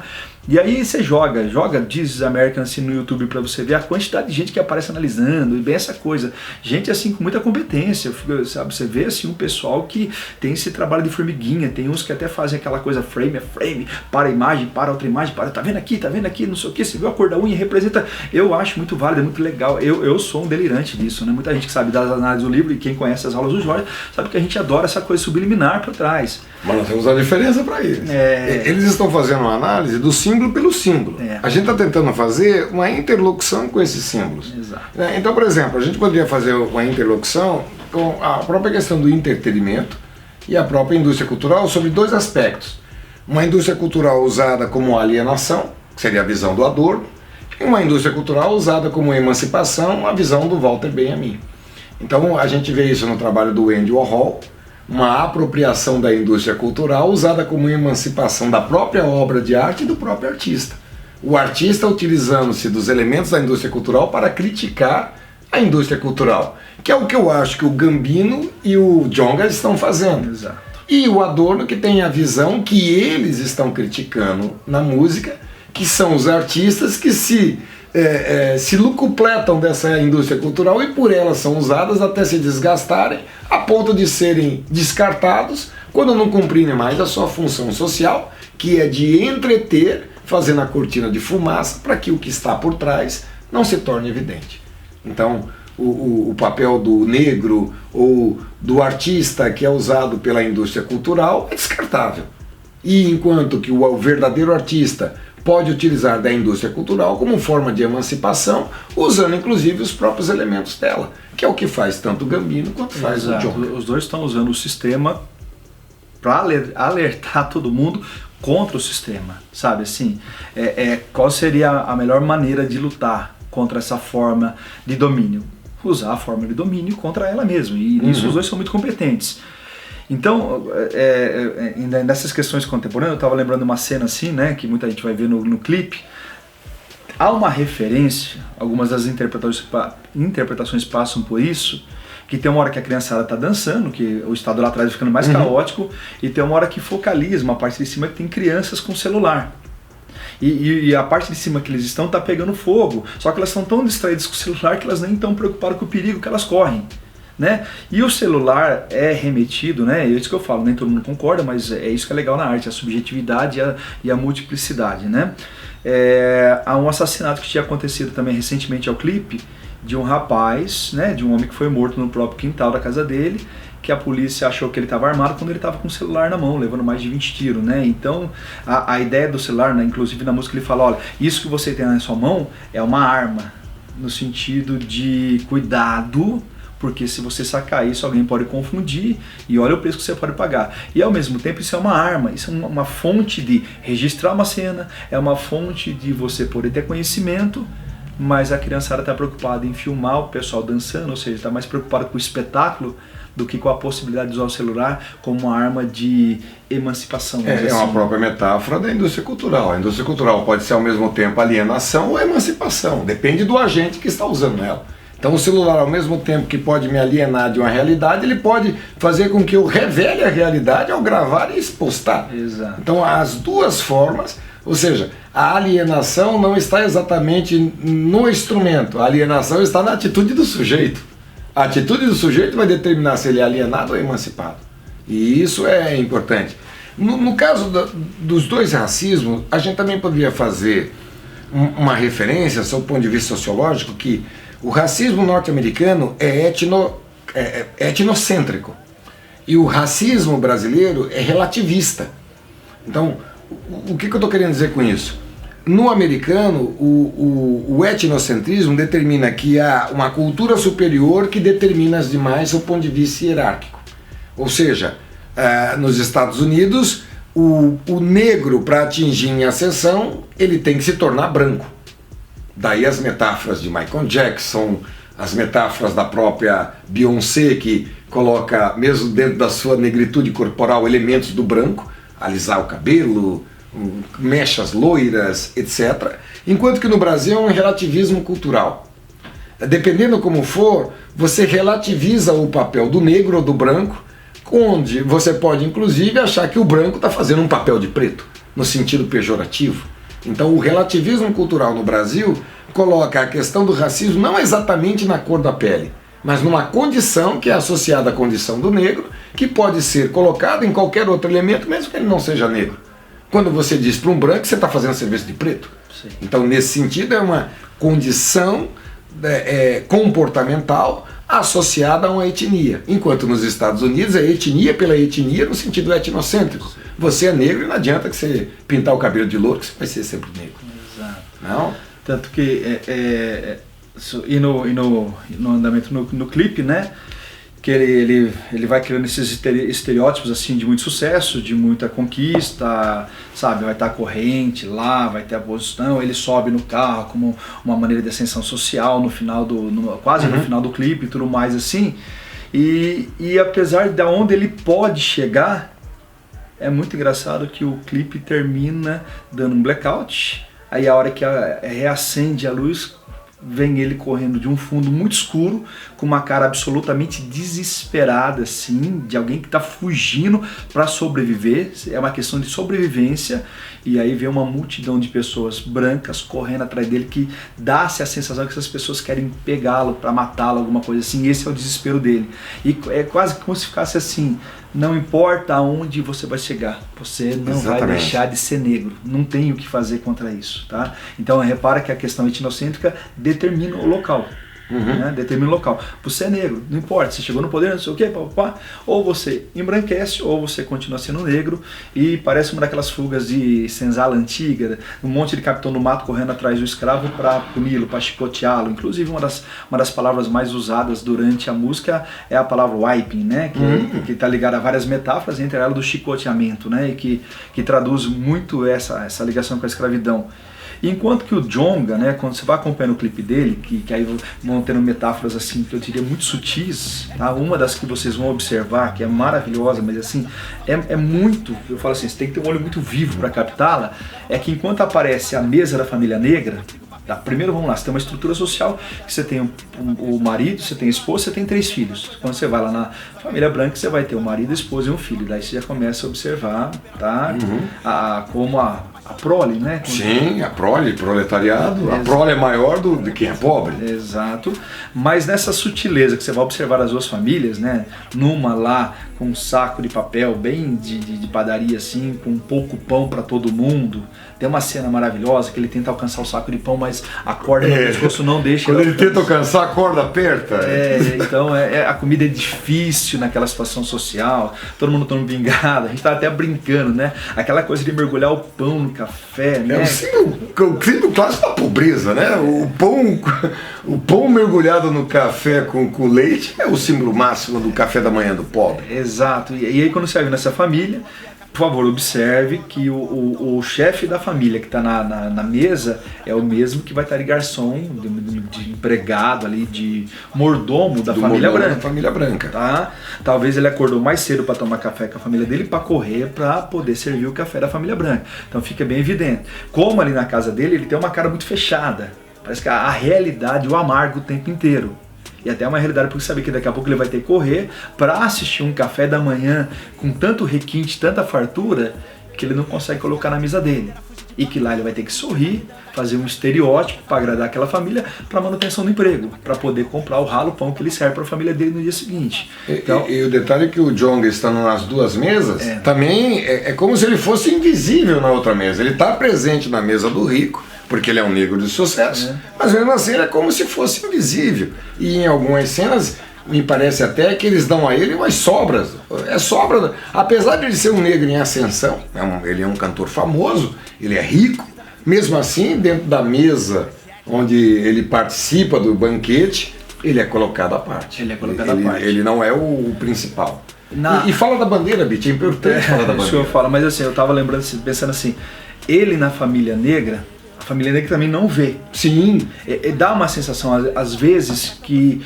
E aí você joga This is American assim no YouTube para você ver a quantidade de gente que aparece analisando, e bem essa coisa. Gente assim com muita competência, sabe? Você vê assim um pessoal que tem esse trabalho de formiguinha, tem uns que até fazem aquela coisa frame a frame, para a imagem, para outra imagem, tá vendo aqui, não sei o que, você viu a cor da unha, representa. Eu acho muito válido, é muito legal. Eu sou um delirante disso, né? Muita gente que sabe das análises do livro e quem conhece as aulas do Jorge sabe que a gente adora essa coisa subliminar por trás. Mas nós temos a diferença para eles. Eles estão fazendo uma análise do símbolo pelo símbolo. A gente está tentando fazer uma interlocução com esses símbolos. Exato. Então, por exemplo, a gente poderia fazer uma interlocução com a própria questão do entretenimento e a própria indústria cultural sobre dois aspectos. Uma indústria cultural usada como alienação, que seria a visão do Adorno, e uma indústria cultural usada como emancipação, a visão do Walter Benjamin. Então, a gente vê isso no trabalho do Andy Warhol, uma apropriação da indústria cultural usada como emancipação da própria obra de arte e do próprio artista. O artista utilizando-se dos elementos da indústria cultural para criticar a indústria cultural, que é o que eu acho que o Gambino e o Djonga estão fazendo. Exato. E o Adorno que tem a visão que eles estão criticando na música, que são os artistas que se lucupletam dessa indústria cultural e por elas são usadas até se desgastarem, a ponto de serem descartados quando não cumprirem mais a sua função social, que é de entreter, fazendo a cortina de fumaça para que o que está por trás não se torne evidente. Então, o papel do negro ou do artista que é usado pela indústria cultural é descartável. E enquanto que o verdadeiro artista pode utilizar da indústria cultural como forma de emancipação, usando inclusive os próprios elementos dela, que é o que faz tanto o Gambino quanto faz o Djonga. Os dois estão usando o sistema para alertar todo mundo contra o sistema, sabe assim? Qual seria a melhor maneira de lutar contra essa forma de domínio? Usar a forma de domínio contra ela mesma, e nisso os dois são muito competentes. Então, nessas questões contemporâneas, eu estava lembrando uma cena assim, né, que muita gente vai ver no clipe. Há uma referência, algumas das interpretações passam por isso, que tem uma hora que a criançada está dançando, que o estado lá atrás vai ficando mais caótico, e tem uma hora que focaliza, uma parte de cima que tem crianças com celular. E a parte de cima que eles estão está pegando fogo, só que elas estão tão distraídas com o celular que elas nem estão preocupadas com o perigo que elas correm. Né? E o celular é remetido, né? É isso que eu falo, nem todo mundo concorda, mas é isso que é legal na arte, a subjetividade e a multiplicidade, né? Há um assassinato que tinha acontecido também recentemente ao clipe, de um rapaz, né? De um homem que foi morto no próprio quintal da casa dele, que a polícia achou que ele estava armado quando ele estava com o celular na mão, levando mais de 20 tiros, né? Então, a ideia do celular, né? Inclusive na música ele fala, olha, isso que você tem na sua mão é uma arma, no sentido de cuidado, porque se você sacar isso, alguém pode confundir e olha o preço que você pode pagar. E ao mesmo tempo isso é uma arma, isso é uma fonte de registrar uma cena, é uma fonte de você poder ter conhecimento, mas a criançada está preocupada em filmar o pessoal dançando, ou seja, está mais preocupada com o espetáculo do que com a possibilidade de usar o celular como uma arma de emancipação. É uma própria metáfora da indústria cultural. A indústria cultural pode ser ao mesmo tempo alienação ou emancipação, depende do agente que está usando ela. Então o celular, ao mesmo tempo que pode me alienar de uma realidade, ele pode fazer com que eu revele a realidade ao gravar e postar. Exato. Então as duas formas, ou seja, a alienação não está exatamente no instrumento, a alienação está na atitude do sujeito. A atitude do sujeito vai determinar se ele é alienado ou emancipado. E isso é importante. No caso dos dois racismos, a gente também poderia fazer uma referência, sob o ponto de vista sociológico, que o racismo norte-americano é etnocêntrico e o racismo brasileiro é relativista. Então, o que eu estou querendo dizer com isso? No americano, o etnocentrismo determina que há uma cultura superior que determina as demais sob o ponto de vista hierárquico. Ou seja, nos Estados Unidos, o negro, para atingir em ascensão, ele tem que se tornar branco. Daí as metáforas de Michael Jackson, as metáforas da própria Beyoncé, que coloca, mesmo dentro da sua negritude corporal, elementos do branco, alisar o cabelo, mechas loiras, etc. Enquanto que no Brasil é um relativismo cultural. Dependendo como for, você relativiza o papel do negro ou do branco, onde você pode inclusive achar que o branco está fazendo um papel de preto, no sentido pejorativo. Então o relativismo cultural no Brasil coloca a questão do racismo não exatamente na cor da pele, mas numa condição que é associada à condição do negro, que pode ser colocada em qualquer outro elemento, mesmo que ele não seja negro. Quando você diz para um branco, você está fazendo serviço de preto. Sim. Então nesse sentido é uma condição comportamental associada a uma etnia, enquanto nos Estados Unidos é etnia pela etnia no sentido etnocêntrico. Você é negro e não adianta que você pintar o cabelo de louro que você vai ser sempre negro. Exato. Não? Tanto que e no andamento no clipe, né, que ele vai criando esses estereótipos assim de muito sucesso, de muita conquista, sabe, vai estar corrente lá, vai ter a posição, ele sobe no carro como uma maneira de ascensão social no final quase no final do clipe e tudo mais assim, e apesar de onde ele pode chegar, é muito engraçado que o clipe termina dando um blackout, aí a hora que reacende a luz, vem ele correndo de um fundo muito escuro, com uma cara absolutamente desesperada, assim, de alguém que está fugindo para sobreviver, é uma questão de sobrevivência, e aí vem uma multidão de pessoas brancas correndo atrás dele, que dá-se a sensação que essas pessoas querem pegá-lo para matá-lo, alguma coisa assim, esse é o desespero dele. E é quase como se ficasse assim, não importa aonde você vai chegar, você não Exatamente. Vai deixar de ser negro, não tem o que fazer contra isso, tá? Então repara que a questão etnocêntrica determina o local. Né? Determina o local. Você é negro, não importa, você chegou no poder, não sei o que, ou você embranquece, ou você continua sendo negro, e parece uma daquelas fugas de senzala antiga, um monte de capitão do mato correndo atrás do escravo para puni-lo, para chicoteá-lo. Inclusive uma das palavras mais usadas durante a música é a palavra wiping, né? Que está ligada a várias metáforas, entre elas do chicoteamento, né? E que traduz muito essa ligação com a escravidão. Enquanto que o Djonga, né, quando você vai acompanhando o clipe dele, que aí vão tendo metáforas assim, que eu diria muito sutis, tá? Uma das que vocês vão observar, que é maravilhosa, mas assim, é muito, eu falo assim, você tem que ter um olho muito vivo para captá-la, é que enquanto aparece a mesa da família negra, tá? Primeiro vamos lá, você tem uma estrutura social, que você tem o marido, você tem a esposa, você tem 3 filhos. Quando você vai lá na família branca, você vai ter o marido, a esposa e um filho. Daí você já começa a observar, tá? Como a prole, né? Sim, a prole, proletariado. A prole é maior de quem é pobre. Exato. Mas nessa sutileza que você vai observar as duas famílias, né? Numa lá com um saco de papel bem de padaria assim, com pouco pão para todo mundo. Tem uma cena maravilhosa que ele tenta alcançar o saco de pão, mas a corda no pescoço não deixa. Quando ele tenta alcançar, a corda aperta. Então a comida é difícil naquela situação social, todo mundo tomando bingada, a gente tá até brincando, né? Aquela coisa de mergulhar o pão no café, né? O símbolo clássico da pobreza, né? O pão mergulhado no café com leite é o símbolo máximo do café da manhã do pobre. Exato. E aí quando você vai nessa família, por favor, observe que o chefe da família que está na mesa é o mesmo que vai estar de garçom, de empregado ali, de mordomo da família branca. Da família branca. Tá? Talvez ele acordou mais cedo para tomar café com a família dele, para correr, para poder servir o café da família branca. Então fica bem evidente. Como ali na casa dele, ele tem uma cara muito fechada. Parece que a realidade o amarga o tempo inteiro. E até uma realidade, porque sabe que daqui a pouco ele vai ter que correr para assistir um café da manhã com tanto requinte, tanta fartura, que ele não consegue colocar na mesa dele. e que lá ele vai ter que sorrir, fazer um estereótipo para agradar aquela família, para manutenção do emprego, para poder comprar o ralo pão que ele serve para a família dele no dia seguinte. Então, e o detalhe é que o Djonga estando nas duas mesas, também é como se ele fosse invisível na outra mesa. Ele está presente na mesa do rico, porque ele é um negro de sucesso, mas mesmo assim ele é como se fosse invisível. E em algumas cenas me parece até que eles dão a ele umas sobras. É sobra, apesar de ele ser um negro em ascensão, ele é um cantor famoso, ele é rico, mesmo assim, dentro da mesa onde ele participa do banquete, ele é colocado à parte. Ele é colocado à parte. Ele não é o principal. E fala da bandeira, Bit, é importante falar da bandeira. O senhor fala, mas assim, eu estava lembrando, pensando assim, ele na família negra, a família negra também não vê. Sim. Dá uma sensação, às vezes, que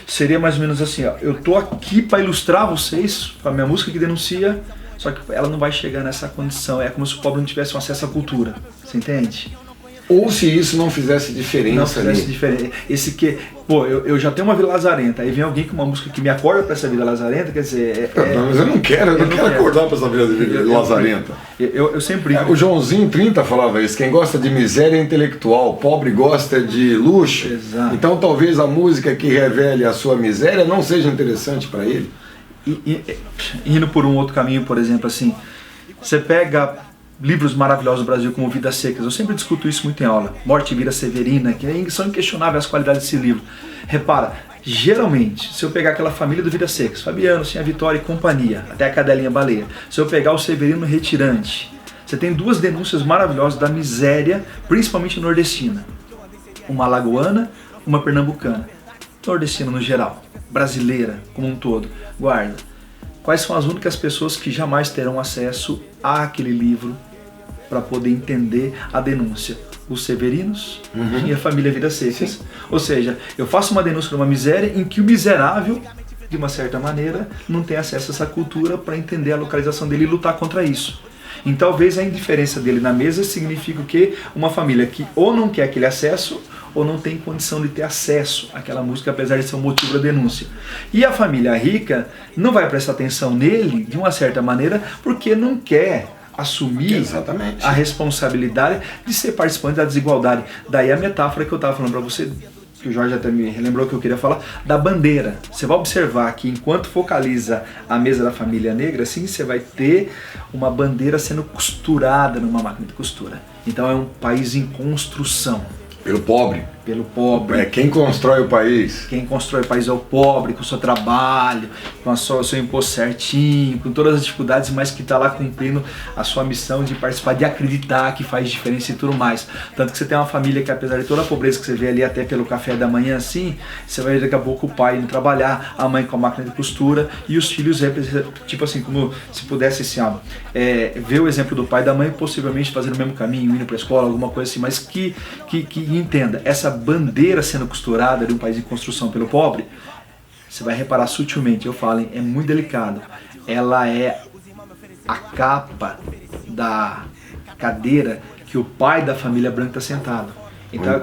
seria mais ou menos assim, ó, eu tô aqui para ilustrar vocês, com a minha música que denuncia, só que ela não vai chegar nessa condição, é como se o pobre não tivesse um acesso à cultura, você entende? Ou se isso não fizesse diferença. Não fizesse diferença. Esse que, pô, eu já tenho uma vida lazarenta, aí vem alguém com uma música que me acorda para essa vida lazarenta, quer dizer... Não, mas eu não quero acordar para essa vida lazarenta. Eu sempre... O Joãozinho 30 falava isso, quem gosta de miséria é intelectual, pobre gosta de luxo. Exato. Então talvez a música que revele a sua miséria não seja interessante para ele. Indo por um outro caminho, por exemplo, assim, você pega livros maravilhosos do Brasil como Vidas Secas, eu sempre discuto isso muito em aula, Morte e Vida Severina, que são inquestionáveis as qualidades desse livro. Repara, geralmente, se eu pegar aquela família do Vidas Secas, Fabiano, Sinha Vitória e companhia, até a Cadelinha Baleia, se eu pegar o Severino Retirante, você tem duas denúncias maravilhosas da miséria, principalmente nordestina. Uma alagoana, uma pernambucana. Nordestina no geral, brasileira como um todo. Guarda, quais são as únicas pessoas que jamais terão acesso àquele livro para poder entender a denúncia? Os Severinos e a família Vidas Secas. Sim. Ou seja, eu faço uma denúncia de uma miséria em que o miserável, de uma certa maneira, não tem acesso a essa cultura para entender a localização dele e lutar contra isso. Então talvez a indiferença dele na mesa signifique o quê? Uma família que ou não quer aquele acesso ou não tem condição de ter acesso àquela música, apesar de ser um motivo da denúncia. E a família rica não vai prestar atenção nele, de uma certa maneira, porque não quer assumir a responsabilidade de ser participante da desigualdade. Daí a metáfora que eu estava falando para você, que o Jorge até me relembrou que eu queria falar, da bandeira. Você vai observar que enquanto focaliza a mesa da família negra, assim, você vai ter uma bandeira sendo costurada numa máquina de costura. Então é um país em construção. Pelo pobre. Pelo pobre. É quem constrói o país. Quem constrói o país é o pobre, com o seu trabalho, com o seu imposto certinho, com todas as dificuldades, mas que está lá cumprindo a sua missão de participar, de acreditar que faz diferença e tudo mais. Tanto que você tem uma família que, apesar de toda a pobreza que você vê ali até pelo café da manhã assim, você vai ver daqui a pouco o pai indo trabalhar, a mãe com a máquina de costura e os filhos, tipo assim, como se pudesse assim, ver o exemplo do pai e da mãe possivelmente fazendo o mesmo caminho, indo para a escola, alguma coisa assim, mas que entenda, essa bandeira sendo costurada de um país em construção pelo pobre, você vai reparar sutilmente, eu falo, é muito delicado. Ela é a capa da cadeira que o pai da família branca está sentado. Então,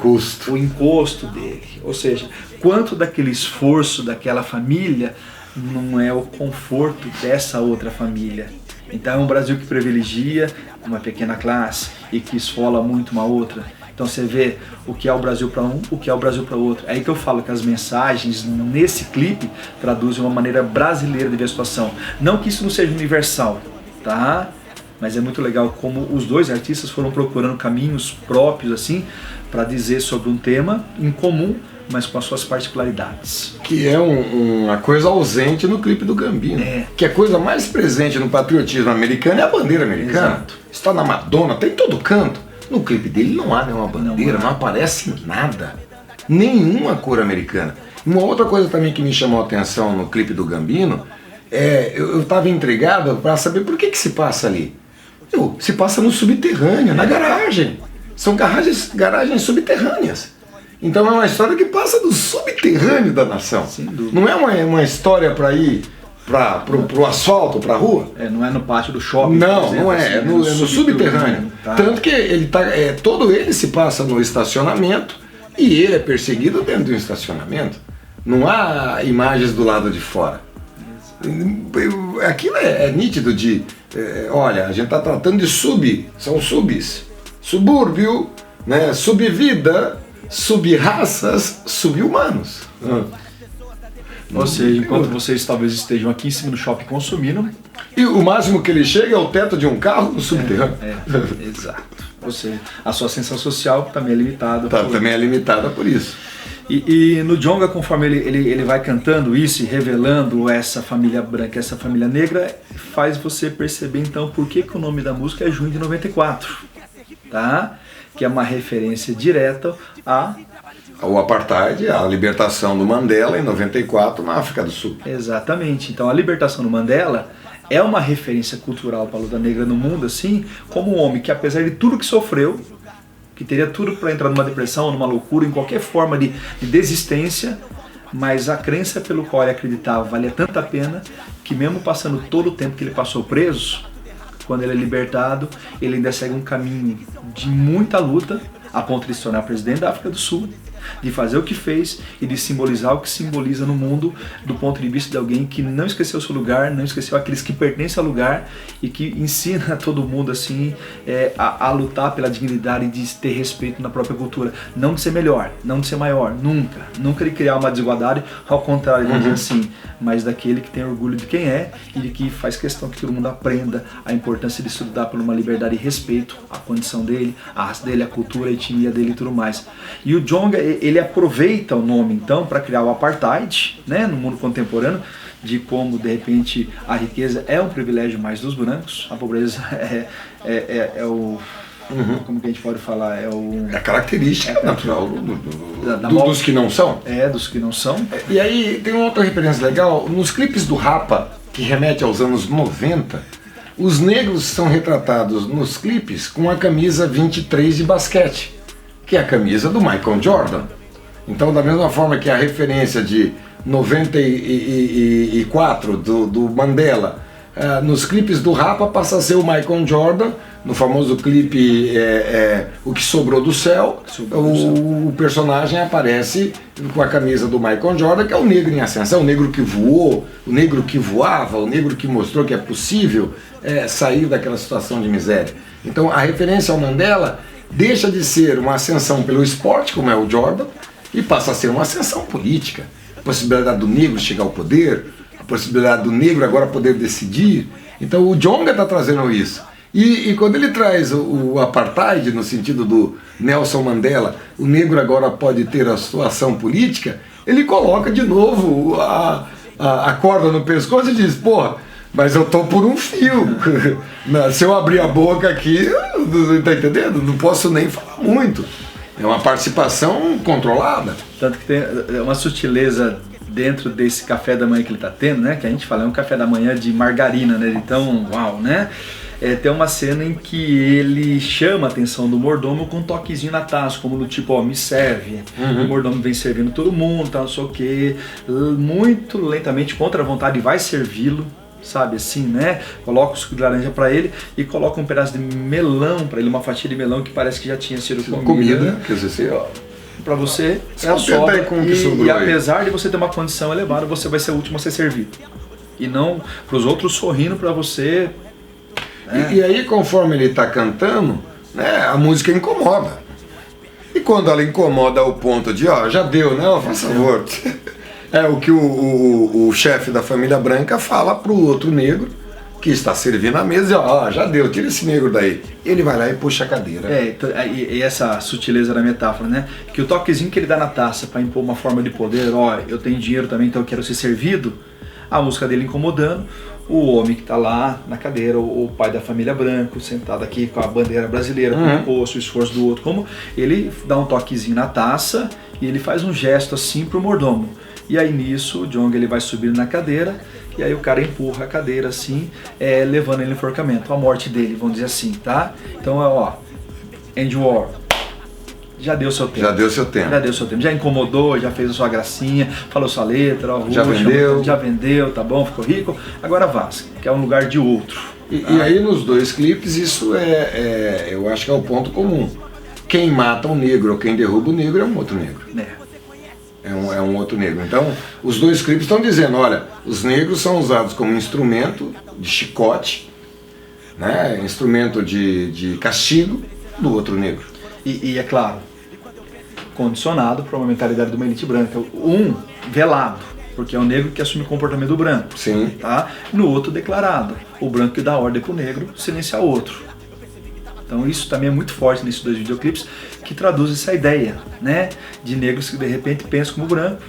o encosto dele. Ou seja, quanto daquele esforço daquela família não é o conforto dessa outra família. Então é um Brasil que privilegia uma pequena classe e que esfola muito uma outra. Então você vê o que é o Brasil para um, o que é o Brasil para o outro. É aí que eu falo que as mensagens nesse clipe traduzem uma maneira brasileira de ver a situação. Não que isso não seja universal, tá? Mas é muito legal como os dois artistas foram procurando caminhos próprios assim para dizer sobre um tema em comum, mas com as suas particularidades. Que é uma coisa ausente no clipe do Gambino. Que a coisa mais presente no patriotismo americano é a bandeira americana. Exato. Está na Madonna, tem em todo canto. No clipe dele não há nenhuma bandeira, não aparece nada. Nenhuma cor americana. Uma outra coisa também que me chamou a atenção no clipe do Gambino, eu estava intrigado para saber por que se passa ali. Se passa no subterrâneo, na garagem. São garagens subterrâneas. Então é uma história que passa do subterrâneo da nação. Não é uma história para ir pro asfalto, pra rua. Não é no pátio do shopping. Não é no subterrâneo. Tá. Tanto que ele todo ele se passa no estacionamento e ele é perseguido dentro do estacionamento. Não há imagens do lado de fora. Aquilo é nítido olha, a gente está tratando de são subs. subúrbio, né? Subvida, subraças, subhumanos. Ou seja, enquanto vocês talvez estejam aqui em cima do shopping consumindo... E o máximo que ele chega é o teto de um carro no subterrâneo. Exato. Ou seja, a sua ascensão social também é limitada. Também é limitada por isso. E no Djonga, conforme ele vai cantando isso e revelando essa família branca, essa família negra, faz você perceber então por que o nome da música é Junho de 94, tá? Que é uma referência direta ao apartheid, a libertação do Mandela em 94 na África do Sul. Exatamente. Então a libertação do Mandela é uma referência cultural para a luta negra no mundo, assim, como um homem que, apesar de tudo que sofreu, que teria tudo para entrar numa depressão, numa loucura, em qualquer forma de desistência, mas a crença pelo qual ele acreditava valia tanta pena que, mesmo passando todo o tempo que ele passou preso, quando ele é libertado, ele ainda segue um caminho de muita luta, a ponto de se tornar presidente da África do Sul, de fazer o que fez e de simbolizar o que simboliza no mundo do ponto de vista de alguém que não esqueceu seu lugar, não esqueceu aqueles que pertencem ao lugar e que ensina a todo mundo assim a lutar pela dignidade de ter respeito na própria cultura, não de ser melhor, não de ser maior, nunca de criar uma desigualdade, ao contrário, de dizer assim, mas daquele que tem orgulho de quem é e de que faz questão que todo mundo aprenda a importância de estudar por uma liberdade e respeito à condição dele, a raça dele, a cultura, a etnia dele e tudo mais. E o Djonga, ele aproveita o nome então para criar o apartheid, né, no mundo contemporâneo, de como de repente a riqueza é um privilégio mais dos brancos, a pobreza é o... Como que a gente pode falar? É a característica natural dos que não são. Dos que não são. E aí tem uma outra referência legal, nos clipes do Rapa, que remete aos anos 90, os negros são retratados nos clipes com a camisa 23 de basquete, que é a camisa do Michael Jordan. Então, da mesma forma que a referência de 94 do Mandela, nos clipes do Rapa passa a ser o Michael Jordan, no famoso clipe O Que Sobrou do Céu, o personagem aparece com a camisa do Michael Jordan, que é o negro em ascensão, o negro que voou, o negro que voava, o negro que mostrou que é possível sair daquela situação de miséria. Então, a referência ao Mandela deixa de ser uma ascensão pelo esporte, como é o Jordan, e passa a ser uma ascensão política. A possibilidade do negro chegar ao poder, a possibilidade do negro agora poder decidir. Então o Djonga está trazendo isso. E quando ele traz o apartheid, no sentido do Nelson Mandela, o negro agora pode ter a sua ação política, ele coloca de novo a corda no pescoço e diz, porra, mas eu tô por um fio. Se eu abrir a boca aqui, tá entendendo? Não posso nem falar muito. É uma participação controlada. Tanto que tem uma sutileza dentro desse café da manhã que ele tá tendo, né? Que a gente fala, é um café da manhã de margarina, né? Então, uau, né? Tem uma cena em que ele chama a atenção do mordomo com um toquezinho na taça, como do tipo, ó, me serve. O mordomo vem servindo todo mundo, tá, não sei o quê. Muito lentamente, contra a vontade, vai servi-lo. Sabe assim, né? Coloca o suco de laranja para ele e coloca um pedaço de melão para ele, uma fatia de melão que parece que já tinha sido comida. Quer dizer, para você é a sobra e apesar de você ter uma condição elevada, você vai ser o último a ser servido. E não para os outros sorrindo para você. Né? E aí, conforme ele está cantando, né, a música incomoda. E quando ela incomoda ao ponto de, ó, já deu, né? Faz favor. É o que o chefe da família branca fala pro outro negro que está servindo a mesa e ó, já deu, tira esse negro daí. Ele vai lá e puxa a cadeira. E essa sutileza da metáfora, né? Que o toquezinho que ele dá na taça para impor uma forma de poder, ó, eu tenho dinheiro também, então eu quero ser servido. A música dele incomodando, o homem que está lá na cadeira, o pai da família branca, sentado aqui com a bandeira brasileira, com o imposto, o esforço do outro, como ele dá um toquezinho na taça e ele faz um gesto assim pro mordomo. E aí nisso o Djonga ele vai subindo na cadeira e aí o cara empurra a cadeira assim, levando ele no enforcamento, a morte dele, vamos dizer assim, tá? Então ó, End War, já deu seu tempo. Já deu seu tempo. Já deu seu tempo, já incomodou, já fez a sua gracinha, falou sua letra, ó, já vendeu. Já vendeu, tá bom, ficou rico, agora vaza, que é um lugar de outro. E aí nos dois clipes isso eu acho que é o ponto comum. Quem mata um negro ou quem derruba o negro é um outro negro. É um outro negro. Então, os dois clipes estão dizendo, olha, os negros são usados como instrumento de chicote, né? Instrumento de castigo, do outro negro. E é claro, condicionado para uma mentalidade de uma elite branca. Um velado, porque é o negro que assume o comportamento do branco. Sim. Tá? No outro declarado, o branco que dá ordem para o negro silenciar o outro. Então isso também é muito forte nesses dois videoclipes, que traduz essa ideia, né, de negros que de repente pensam como branco,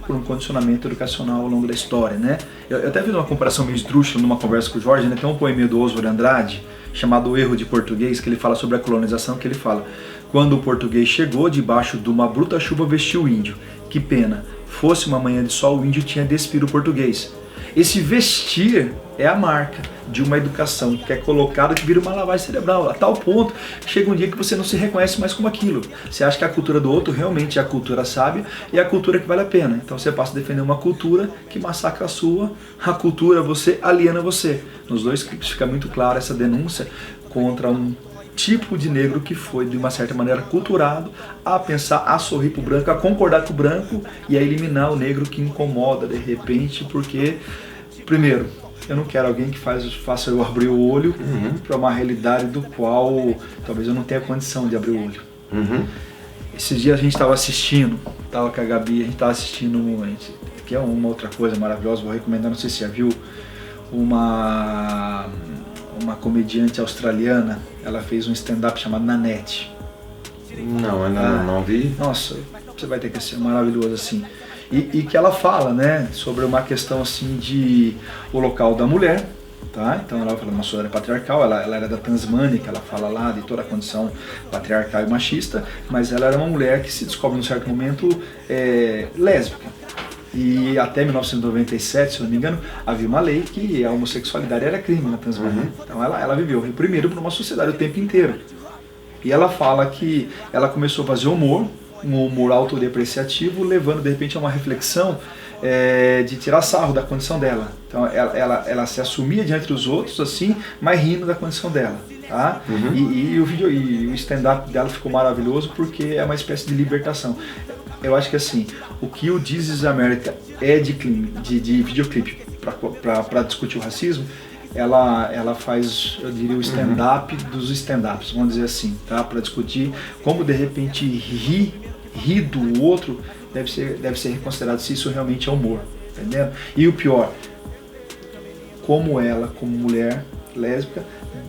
por um condicionamento educacional ao longo da história, né? Eu até fiz uma comparação meio esdrúxula numa conversa com o Jorge, né? Tem um poema do Oswald Andrade, chamado O Erro de Português, que ele fala sobre a colonização, que ele fala: quando o português chegou, debaixo de uma bruta chuva vestiu o índio. Que pena, fosse uma manhã de sol, o índio tinha despido o português. Esse vestir é a marca de uma educação que é colocada, que vira uma lavagem cerebral, a tal ponto que chega um dia que você não se reconhece mais como aquilo. Você acha que a cultura do outro realmente é a cultura sábia e é a cultura que vale a pena. Então você passa a defender uma cultura que massacra a sua, a cultura você aliena você. Nos dois clipes fica muito claro essa denúncia contra um tipo de negro que foi, de uma certa maneira, culturado a pensar, a sorrir pro branco, a concordar com o branco e a eliminar o negro que incomoda de repente, porque, primeiro, eu não quero alguém que faça eu abrir o olho para uma realidade do qual talvez eu não tenha condição de abrir o olho. Esses dias a gente estava assistindo, estava com a Gabi, a gente estava assistindo, que é uma outra coisa maravilhosa, vou recomendar, não sei se já viu, uma comediante australiana, ela fez um stand-up chamado Nanette. Não, ainda não vi. Nossa, você vai ter que ser maravilhoso assim. E que ela fala, né, sobre uma questão assim de o local da mulher, tá? Então ela fala uma sociedade patriarcal, ela era da Tasmânia, que ela fala lá de toda a condição patriarcal e machista, mas ela era uma mulher que se descobre num certo momento lésbica. E até 1997, se não me engano, havia uma lei que a homossexualidade era crime na Tasmânia. Então ela viveu reprimido por uma sociedade o tempo inteiro. E ela fala que ela começou a fazer humor, um humor autodepreciativo, levando de repente a uma reflexão de tirar sarro da condição dela. Então ela se assumia diante dos outros assim, mas rindo da condição dela. Tá? E o stand-up dela ficou maravilhoso porque é uma espécie de libertação. Eu acho que assim, o que o This Is America é de videoclipe para discutir o racismo, ela faz, eu diria, o stand-up dos stand-ups, vamos dizer assim, tá? Para discutir como de repente rir do outro deve ser reconsiderado se isso realmente é humor, entendendo? E o pior, como ela, como mulher lésbica,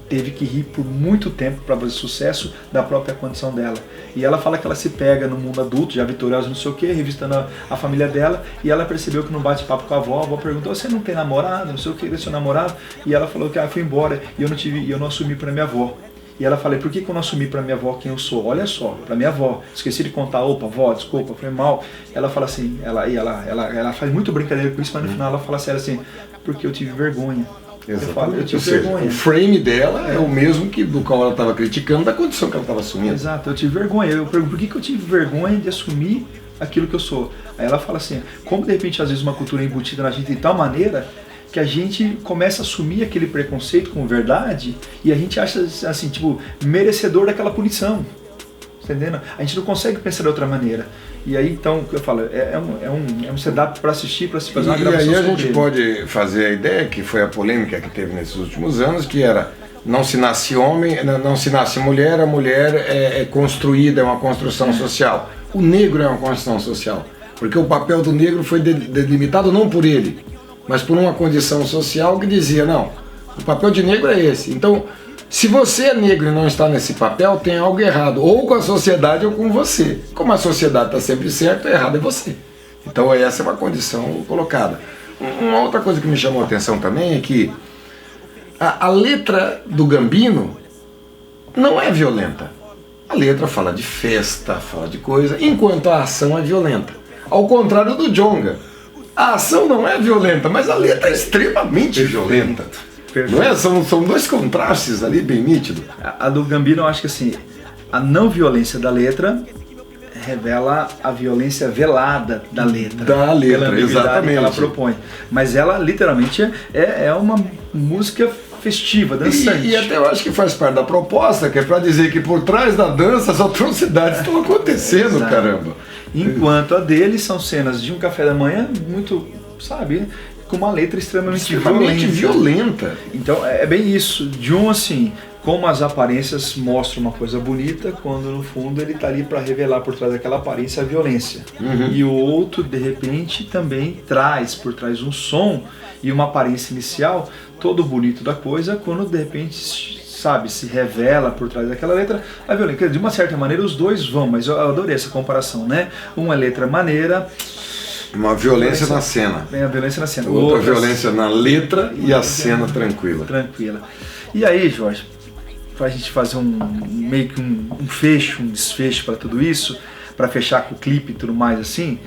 teve que rir por muito tempo para fazer sucesso da própria condição dela. E ela fala que ela se pega no mundo adulto, já vitoriosa, não sei o que, revistando a família dela, e ela percebeu que não bate papo com a avó perguntou: você não tem namorado, não sei o que, seu namorado? E ela falou que fui embora e eu não assumi para minha avó. E ela falou: por que eu não assumi para minha avó quem eu sou? Olha só, para minha avó. Esqueci de contar, opa, avó, desculpa, foi mal. Ela fala assim, ela faz muito brincadeira com isso, mas no final ela fala sério assim: porque eu tive vergonha. Exatamente. Eu tive vergonha. O frame dela é o mesmo que do qual ela estava criticando, da condição que ela estava assumindo. Exato, eu tive vergonha. Eu pergunto: por que eu tive vergonha de assumir aquilo que eu sou? Aí ela fala assim: como de repente às vezes uma cultura é embutida na gente de tal maneira que a gente começa a assumir aquele preconceito como verdade e a gente acha assim, tipo, merecedor daquela punição. Entendendo? A gente não consegue pensar de outra maneira. E aí, então, o que eu falo, é um setup para assistir, para se fazer uma gravação. E aí a gente pode fazer a ideia, que foi a polêmica que teve nesses últimos anos, que era: não se nasce homem, não se nasce mulher, a mulher é construída, é uma construção social. O negro é uma construção social, porque o papel do negro foi delimitado não por ele, mas por uma condição social que dizia: não, o papel de negro é esse. Então, se você é negro e não está nesse papel, tem algo errado, ou com a sociedade ou com você. Como a sociedade está sempre certa, errado é você. Então essa é uma condição colocada. Uma outra coisa que me chamou a atenção também é que a letra do Gambino não é violenta. A letra fala de festa, fala de coisa, enquanto a ação é violenta. Ao contrário do Djonga. A ação não é violenta, mas a letra é extremamente violenta. Não é? São dois contrastes ali bem nítidos. A do Gambino, eu acho que assim, a não violência da letra revela a violência velada da letra. Da letra, exatamente. Que ela propõe. Mas ela literalmente é uma música festiva, dançante. E até eu acho que faz parte da proposta, que é para dizer que por trás da dança as atrocidades estão acontecendo, exato. Caramba. Enquanto a dele são cenas de um café da manhã muito, sabe, com uma letra extremamente violenta. Violenta. Então é bem isso, de um assim, como as aparências mostram uma coisa bonita, quando no fundo ele está ali para revelar por trás daquela aparência a violência. E o outro, de repente, também traz por trás um som e uma aparência inicial todo bonito da coisa, quando de repente, sabe, se revela por trás daquela letra a violência. De uma certa maneira os dois vão, mas eu adorei essa comparação, né? Uma letra maneira, uma violência na cena. A violência na cena. Outra violência na letra e a cena tranquila. Tranquila. E aí, Jorge, para a gente fazer meio que um fecho, um desfecho para tudo isso, para fechar com o clipe e tudo mais assim,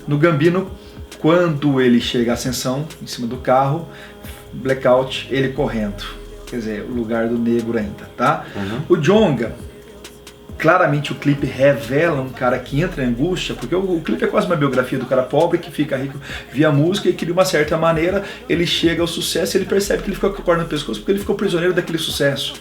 no Gambino, quando ele chega à ascensão, em cima do carro, blackout, ele correndo, quer dizer, o lugar do negro ainda, tá? O Djonga, claramente o clipe revela um cara que entra em angústia, porque o clipe é quase uma biografia do cara pobre que fica rico via música e que de uma certa maneira ele chega ao sucesso e ele percebe que ele ficou com a corda no pescoço porque ele ficou prisioneiro daquele sucesso.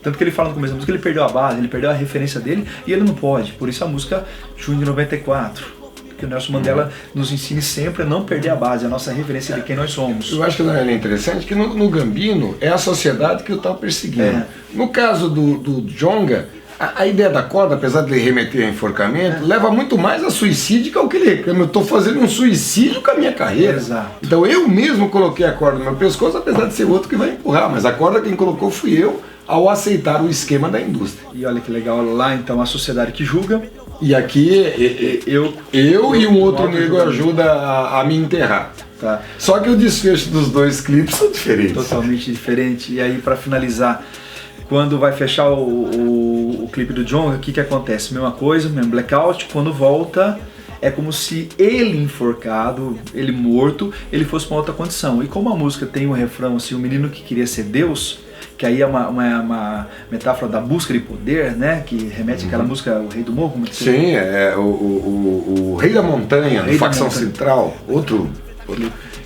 Tanto que ele fala no começo da música, ele perdeu a base, ele perdeu a referência dele e ele não pode. Por isso a música Junho de 94. Que o Nelson Mandela nos ensine sempre a não perder a base, a nossa referência de quem nós somos. Eu acho que é interessante que no Gambino é a sociedade que eu estava perseguindo. No caso do Djonga, a ideia da corda, apesar de ele remeter a enforcamento, leva muito mais a suicídio que ao que ele reclama. Eu estou fazendo um suicídio com a minha carreira. Exato. Então eu mesmo coloquei a corda no meu pescoço, apesar de ser outro que vai empurrar, mas a corda quem colocou fui eu ao aceitar o esquema da indústria. E olha que legal, lá então a sociedade que julga. E aqui eu e um outro negro ajuda a me enterrar. Tá. Só que o desfecho dos dois clipes são diferentes. Totalmente diferente. E aí, para finalizar, quando vai fechar o clipe do Djonga, o que acontece? Mesma coisa, mesmo blackout. Quando volta, é como se ele enforcado, ele morto, ele fosse para outra condição. E como a música tem um refrão assim, o menino que queria ser Deus, que aí é uma metáfora da busca de poder, né? Que remete àquela música O Rei do Morro. Como Sim, é o Rei da Montanha, Facção Central, outro.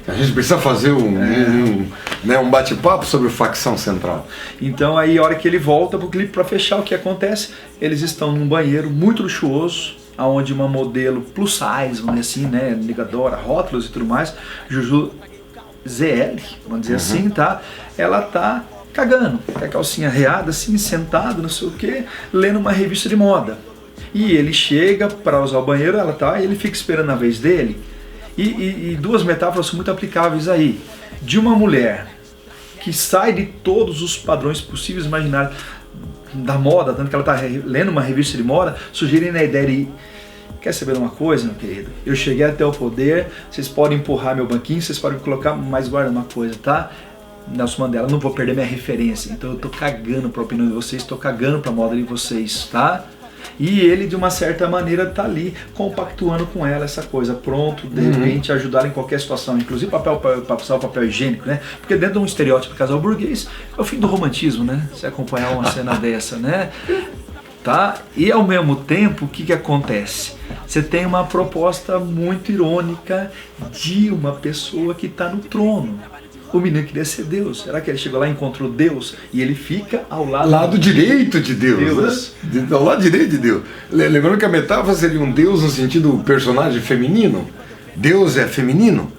A gente precisa fazer um bate-papo sobre o Facção Central. Então aí a hora que ele volta pro clipe para fechar, o que acontece? Eles estão num banheiro muito luxuoso, onde uma modelo plus size, vamos dizer assim, né? Negadora, rótulos e tudo mais, Juju ZL, vamos dizer assim, tá? Ela tá cagando, com a calcinha reada, assim, sentado, não sei o que, lendo uma revista de moda. E ele chega para usar o banheiro, ela tá, e ele fica esperando a vez dele. E duas metáforas são muito aplicáveis aí. De uma mulher que sai de todos os padrões possíveis imaginários da moda, tanto que ela tá lendo uma revista de moda, sugerindo a ideia de: quer saber de uma coisa, meu querido? Eu cheguei até o poder, vocês podem empurrar meu banquinho, vocês podem me colocar, mas guarda uma coisa, tá? Nelson Mandela, não vou perder minha referência, então eu tô cagando pra opinião de vocês, tô cagando pra moda de vocês, tá? E ele, de uma certa maneira, tá ali compactuando com ela essa coisa, pronto, de repente, ajudar em qualquer situação, inclusive passar o papel higiênico, né? Porque dentro de um estereótipo de casal burguês, é o fim do romantismo, né? Você acompanhar uma cena dessa, né? Tá? E ao mesmo tempo, o que acontece? Você tem uma proposta muito irônica de uma pessoa que está no trono. O menino queria ser Deus. Será que ele chegou lá e encontrou Deus? E ele fica ao lado direito de Deus. Né? Ao lado direito de Deus. Lembrando que a metáfora seria um Deus no sentido personagem feminino. Deus é feminino.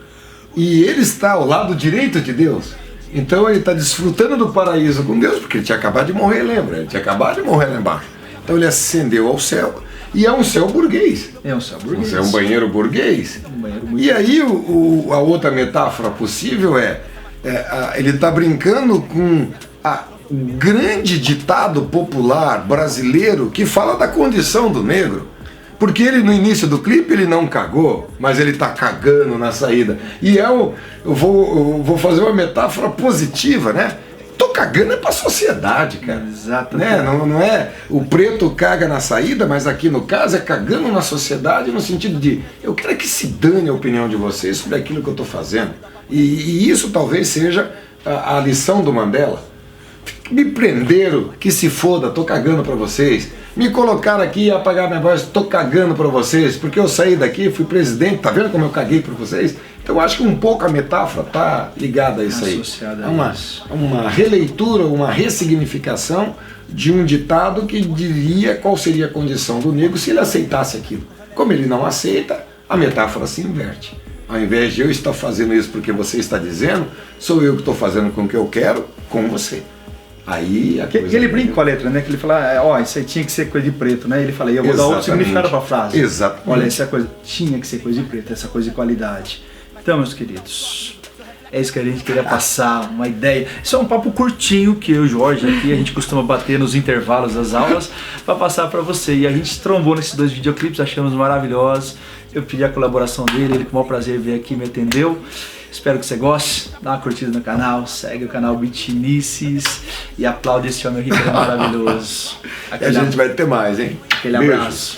E ele está ao lado direito de Deus. Então ele está desfrutando do paraíso com Deus, porque ele tinha acabado de morrer, lembra? Ele tinha acabado de morrer lá embaixo. Então ele ascendeu ao céu. E é um céu burguês. É um céu burguês. É um banheiro burguês. E aí a outra metáfora possível ele está brincando com o grande ditado popular brasileiro que fala da condição do negro. Porque ele, no início do clipe, ele não cagou, mas ele está cagando na saída. E eu vou fazer uma metáfora positiva, né? Tô cagando para a sociedade, cara. Exatamente. Né? Não é o preto caga na saída, mas aqui no caso é cagando na sociedade no sentido de eu quero que se dane a opinião de vocês sobre aquilo que eu estou fazendo. E isso talvez seja a lição do Mandela. Me prenderam, que se foda, tô cagando para vocês. Me colocaram aqui e apagar minha voz, tô cagando para vocês, porque eu saí daqui, fui presidente, tá vendo como eu caguei para vocês? Então eu acho que um pouco a metáfora tá ligada a isso aí. É uma releitura, uma ressignificação de um ditado que diria qual seria a condição do negro se ele aceitasse aquilo. Como ele não aceita, a metáfora se inverte. Ao invés de eu estar fazendo isso porque você está dizendo, sou eu que estou fazendo com o que eu quero com você. Aí a coisa Que ele brinca com a letra, né? Que ele fala, ó, isso aí tinha que ser coisa de preto, né? Ele fala, e eu vou dar outro significado pra frase. Exatamente. Olha, essa coisa tinha que ser coisa de preto, essa coisa de qualidade. Então, meus queridos, é isso que a gente queria passar, uma ideia. Isso é um papo curtinho que eu e o Jorge aqui, a gente costuma bater nos intervalos das aulas para passar para você. E a gente trombou nesses 2 videoclipes, achamos maravilhosos. Eu pedi a colaboração dele, ele com o maior prazer veio aqui e me atendeu. Espero que você goste, dá uma curtida no canal, segue o canal Beatnices e aplaude esse homem aqui que é maravilhoso. E a gente vai ter mais, hein? Aquele abraço.